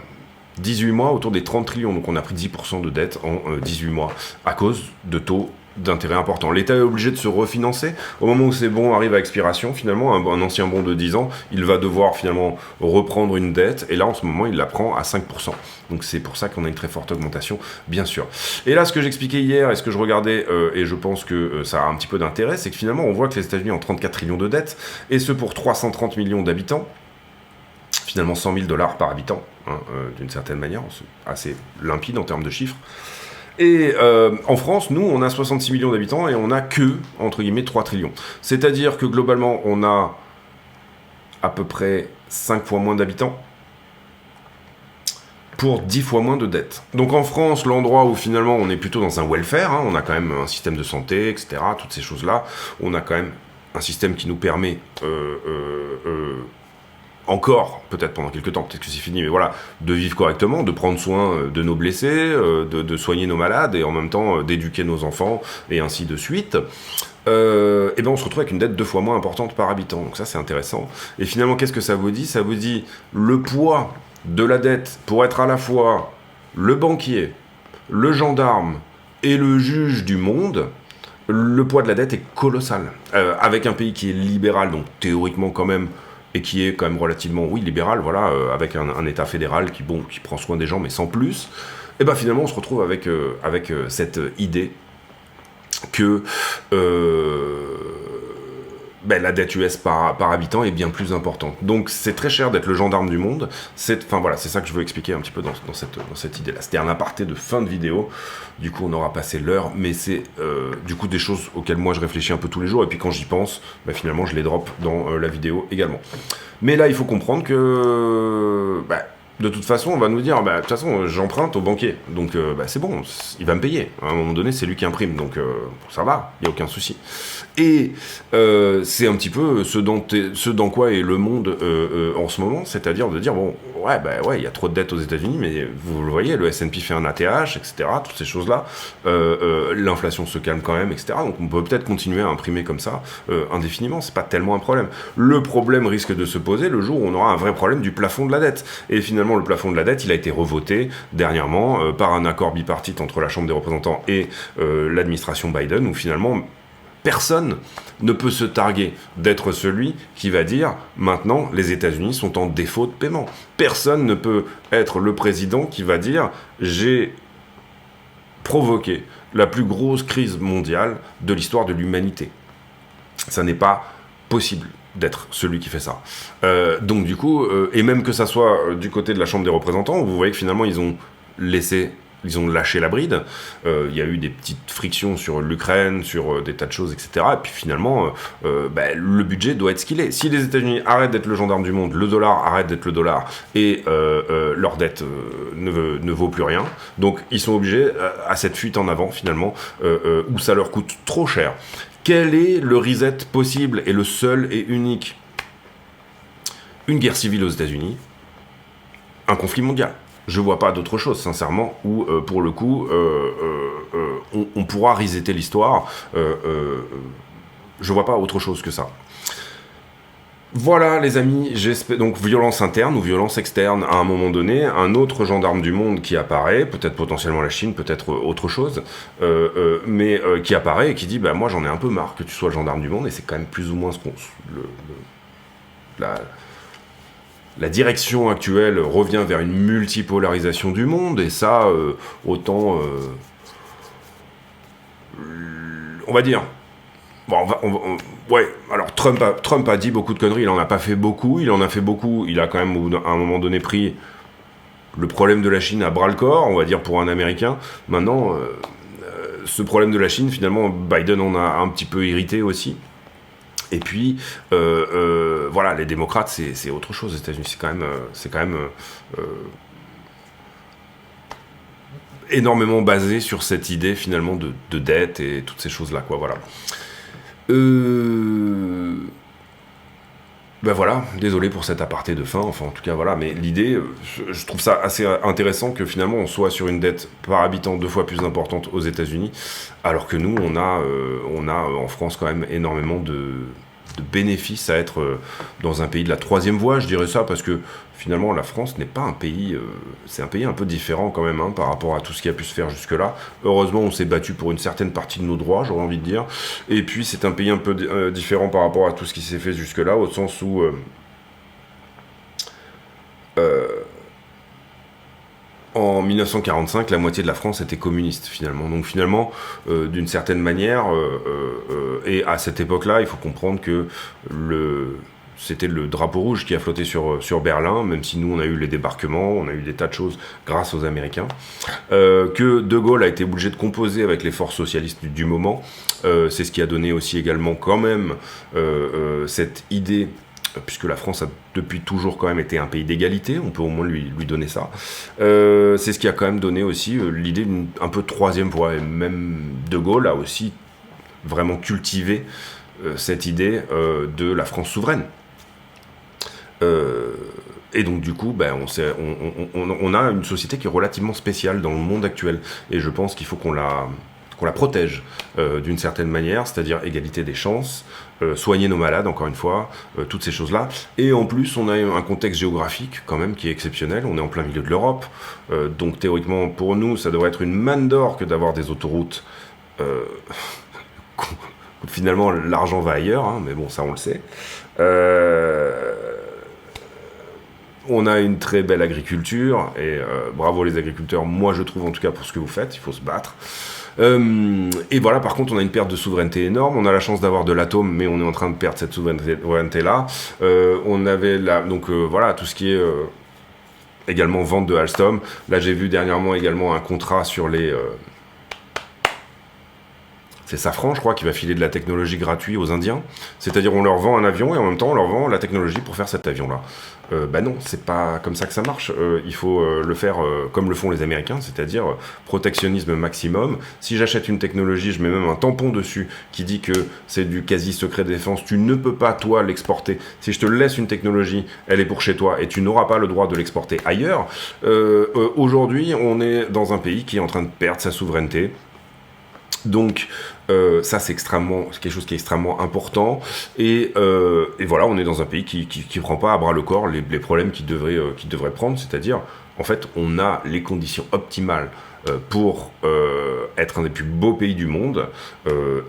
A: 18 mois autour des 30 trillions, donc on a pris 10% de dette en 18 mois à cause de taux d'intérêt important. L'État est obligé de se refinancer. Au moment où ces bons arrivent à expiration, finalement, un ancien bon de 10 ans, il va devoir finalement reprendre une dette, et là, en ce moment, il la prend à 5%. Donc c'est pour ça qu'on a une très forte augmentation, bien sûr. Et là, ce que j'expliquais hier, et ce que je regardais, et je pense que ça a un petit peu d'intérêt, c'est que finalement, on voit que les États-Unis ont 34 trillions de dettes, et ce pour 330 millions d'habitants, finalement $100 000 par habitant, hein, d'une certaine manière, c'est assez limpide en termes de chiffres. Et en France, nous, on a 66 millions d'habitants et on n'a que, entre guillemets, 3 trillions. C'est-à-dire que globalement, on a à peu près 5 fois moins d'habitants pour 10 fois moins de dettes. Donc en France, l'endroit où finalement on est plutôt dans un welfare, hein, on a quand même un système de santé, etc., toutes ces choses-là, on a quand même un système qui nous permet... encore, peut-être pendant quelques temps, peut-être que c'est fini, mais voilà, de vivre correctement, de prendre soin de nos blessés, de soigner nos malades, et en même temps d'éduquer nos enfants, et ainsi de suite, et ben on se retrouve avec une dette 2 fois moins importante par habitant. Donc ça, c'est intéressant. Et finalement, qu'est-ce que ça vous dit? Ça vous dit le poids de la dette pour être à la fois le banquier, le gendarme et le juge du monde. Le poids de la dette est colossal. Avec un pays qui est libéral, donc théoriquement quand même, et qui est quand même relativement, oui, libéral, voilà, avec un État fédéral qui prend soin des gens, mais sans plus, et ben finalement, on se retrouve avec cette idée que la dette US par habitant est bien plus importante. Donc c'est très cher d'être le gendarme du monde. Enfin voilà, c'est ça que je veux expliquer un petit peu dans cette idée-là. C'était un aparté de fin de vidéo. Du coup, on aura passé l'heure, mais c'est du coup des choses auxquelles moi je réfléchis un peu tous les jours. Et puis quand j'y pense, finalement, je les drop dans la vidéo également. Mais là, il faut comprendre que... de toute façon, on va nous dire, de toute façon, j'emprunte au banquier, donc c'est bon, il va me payer. À un moment donné, c'est lui qui imprime, donc ça va, il n'y a aucun souci. Et c'est un petit peu ce dans quoi est le monde en ce moment, c'est-à-dire de dire, il y a trop de dettes aux États-Unis, mais vous le voyez, le S&P fait un ATH, etc., toutes ces choses-là, l'inflation se calme quand même, etc., donc on peut peut-être continuer à imprimer comme ça indéfiniment, c'est pas tellement un problème. Le problème risque de se poser le jour où on aura un vrai problème du plafond de la dette. Et finalement, le plafond de la dette, il a été revoté dernièrement par un accord bipartite entre la Chambre des représentants et l'administration Biden, où finalement personne ne peut se targuer d'être celui qui va dire maintenant les États-Unis sont en défaut de paiement. Personne ne peut être le président qui va dire j'ai provoqué la plus grosse crise mondiale de l'histoire de l'humanité. Ça n'est pas possible d'être celui qui fait ça. Donc du coup, et même que ça soit du côté de la Chambre des représentants, vous voyez que finalement ils ont laissé ils ont lâché la bride. Il y a eu des petites frictions sur l'Ukraine, sur des tas de choses, etc. Et puis finalement, le budget doit être ce qu'il est. Si les États-Unis arrêtent d'être le gendarme du monde, le dollar arrête d'être le dollar, et leur dette ne vaut plus rien. Donc ils sont obligés à cette fuite en avant, finalement, où ça leur coûte trop cher. Quel est le reset possible et le seul et unique? Une guerre civile aux États-Unis, un conflit mondial. Je vois pas d'autre chose, sincèrement, où, pour le coup, on pourra resetter l'histoire. Je vois pas autre chose que ça. Voilà, les amis, j'espère. Donc, violence interne ou violence externe, à un moment donné, un autre gendarme du monde qui apparaît, peut-être potentiellement la Chine, peut-être autre chose, mais qui apparaît et qui dit, moi j'en ai un peu marre que tu sois le gendarme du monde, et c'est quand même plus ou moins ce qu'on... La direction actuelle revient vers une multipolarisation du monde, et ça, autant... on va dire... Bon, ouais, alors Trump a dit beaucoup de conneries, il en a pas fait beaucoup, il en a fait beaucoup, il a quand même à un moment donné pris le problème de la Chine à bras-le-corps, on va dire pour un Américain. Maintenant, ce problème de la Chine, finalement, Biden en a un petit peu irrité aussi. Et puis, voilà, les démocrates, c'est autre chose aux États-Unis. C'est quand même énormément basé sur cette idée, finalement, de dette et toutes ces choses-là, quoi, voilà. Voilà, désolé pour cet aparté de fin, enfin, en tout cas, voilà, mais l'idée, je trouve ça assez intéressant que, finalement, on soit sur une dette par habitant 2 fois plus importante aux États-Unis, alors que nous, on a en France, quand même, énormément de bénéfices à être dans un pays de la 3e voie, je dirais ça, parce que finalement la France n'est pas un pays, c'est un pays un peu différent quand même, par rapport à tout ce qui a pu se faire jusque-là. Heureusement, on s'est battu pour une certaine partie de nos droits, j'aurais envie de dire, et puis c'est un pays un peu différent par rapport à tout ce qui s'est fait jusque-là, au sens où en 1945, la moitié de la France était communiste, finalement. Donc finalement, d'une certaine manière, et à cette époque-là, il faut comprendre que c'était le drapeau rouge qui a flotté sur Berlin, même si nous, on a eu les débarquements, on a eu des tas de choses grâce aux Américains, que De Gaulle a été obligé de composer avec les forces socialistes du moment. C'est ce qui a donné aussi également quand même cette idée, puisque la France a depuis toujours quand même été un pays d'égalité, on peut au moins lui donner ça. C'est ce qui a quand même donné aussi l'idée d'une un peu 3e voie, et même De Gaulle a aussi vraiment cultivé cette idée de la France souveraine. Et donc du coup, on a une société qui est relativement spéciale dans le monde actuel, et je pense qu'il faut qu'on la protège d'une certaine manière, c'est-à-dire égalité des chances, soigner nos malades, encore une fois, toutes ces choses-là. Et en plus, on a un contexte géographique quand même qui est exceptionnel, on est en plein milieu de l'Europe, donc théoriquement pour nous, ça devrait être une manne d'or que d'avoir des autoroutes. Finalement, l'argent va ailleurs, mais bon, ça on le sait. On a une très belle agriculture, et bravo les agriculteurs, moi je trouve en tout cas pour ce que vous faites, il faut se battre. Et voilà, par contre, on a une perte de souveraineté énorme. On a la chance d'avoir de l'atome, mais on est en train de perdre cette souveraineté-là. On avait voilà, tout ce qui est également vente de Alstom. Là, j'ai vu dernièrement également un contrat sur les... c'est Safran, je crois, qui va filer de la technologie gratuite aux Indiens. C'est-à-dire, on leur vend un avion et en même temps, on leur vend la technologie pour faire cet avion-là. Non, c'est pas comme ça que ça marche. Il faut le faire comme le font les Américains, c'est-à-dire protectionnisme maximum. Si j'achète une technologie, je mets même un tampon dessus qui dit que c'est du quasi-secret de défense. Tu ne peux pas, toi, l'exporter. Si je te laisse une technologie, elle est pour chez toi et tu n'auras pas le droit de l'exporter ailleurs. Aujourd'hui, on est dans un pays qui est en train de perdre sa souveraineté. Donc ça c'est quelque chose qui est extrêmement important, et voilà, on est dans un pays qui prend pas à bras le corps les problèmes qu'il devrait prendre, c'est-à-dire en fait on a les conditions optimales pour être un des plus beaux pays du monde,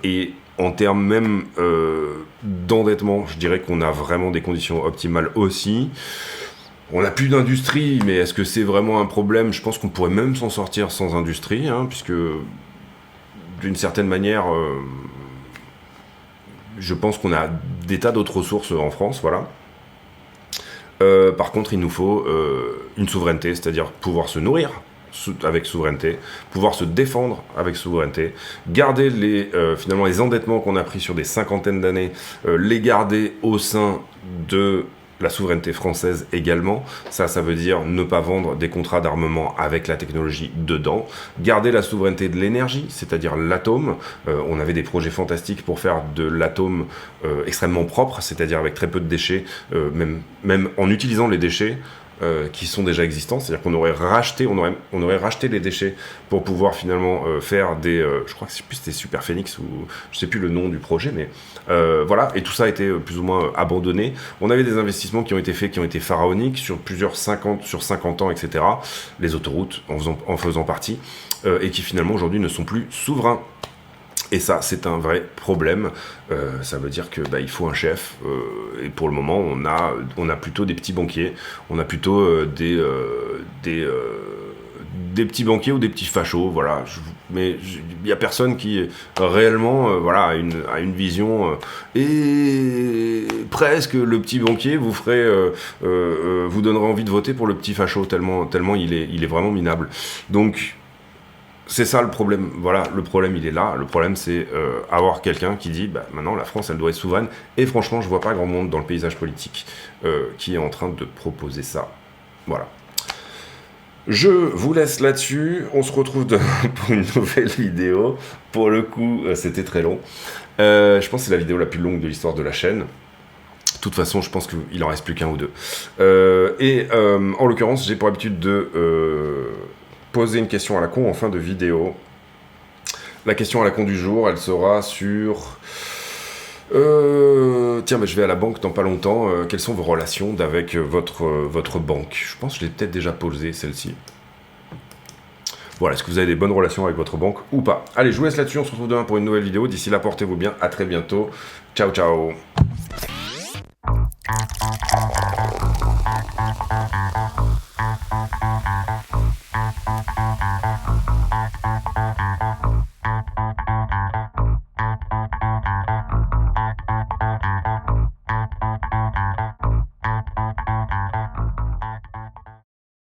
A: et en termes même d'endettement, je dirais qu'on a vraiment des conditions optimales aussi. On n'a plus d'industrie, mais est-ce que c'est vraiment un problème? Je pense qu'on pourrait même s'en sortir sans industrie, puisque d'une certaine manière, je pense qu'on a des tas d'autres ressources en France, voilà. Par contre, il nous faut une souveraineté, c'est-à-dire pouvoir se nourrir, avec souveraineté, pouvoir se défendre avec souveraineté, garder finalement les endettements qu'on a pris sur des cinquantaines d'années, les garder au sein de la souveraineté française également. Ça veut dire ne pas vendre des contrats d'armement avec la technologie dedans. Garder la souveraineté de l'énergie, c'est-à-dire l'atome. On avait des projets fantastiques pour faire de l'atome extrêmement propre, c'est-à-dire avec très peu de déchets, même en utilisant les déchets qui sont déjà existants, c'est-à-dire qu'on aurait racheté, on aurait racheté les déchets pour pouvoir finalement faire des, je crois que c'était Super Phoenix ou je sais plus le nom du projet, mais voilà, et tout ça a été plus ou moins abandonné. On avait des investissements qui ont été faits, qui ont été pharaoniques sur 50 ans, etc. Les autoroutes en faisant partie, et qui finalement aujourd'hui ne sont plus souverains. Et ça, c'est un vrai problème. Ça veut dire que il faut un chef. Et pour le moment, on a plutôt des petits banquiers. On a plutôt des petits banquiers ou des petits fachos. Voilà. Mais il y a personne qui réellement, a une vision. Et presque le petit banquier vous vous donnerait envie de voter pour le petit facho tellement il est vraiment minable. Donc c'est ça le problème, voilà, le problème il est là, le problème c'est avoir quelqu'un qui dit maintenant la France elle doit être souveraine, et franchement je vois pas grand monde dans le paysage politique qui est en train de proposer ça, voilà. Je vous laisse là-dessus, on se retrouve pour une nouvelle vidéo, pour le coup c'était très long, je pense que c'est la vidéo la plus longue de l'histoire de la chaîne. De toute façon, je pense qu'il en reste plus qu'un ou deux. En l'occurrence, j'ai pour habitude de poser une question à la con en fin de vidéo. La question à la con du jour, elle sera sur... Tiens, je vais à la banque dans pas longtemps. Quelles sont vos relations avec votre banque? Je pense que je l'ai peut-être déjà posée, celle-ci. Voilà, est-ce que vous avez des bonnes relations avec votre banque ou pas? Allez, je vous laisse là-dessus, on se retrouve demain pour une nouvelle vidéo. D'ici là, portez-vous bien, à très bientôt. Ciao, ciao.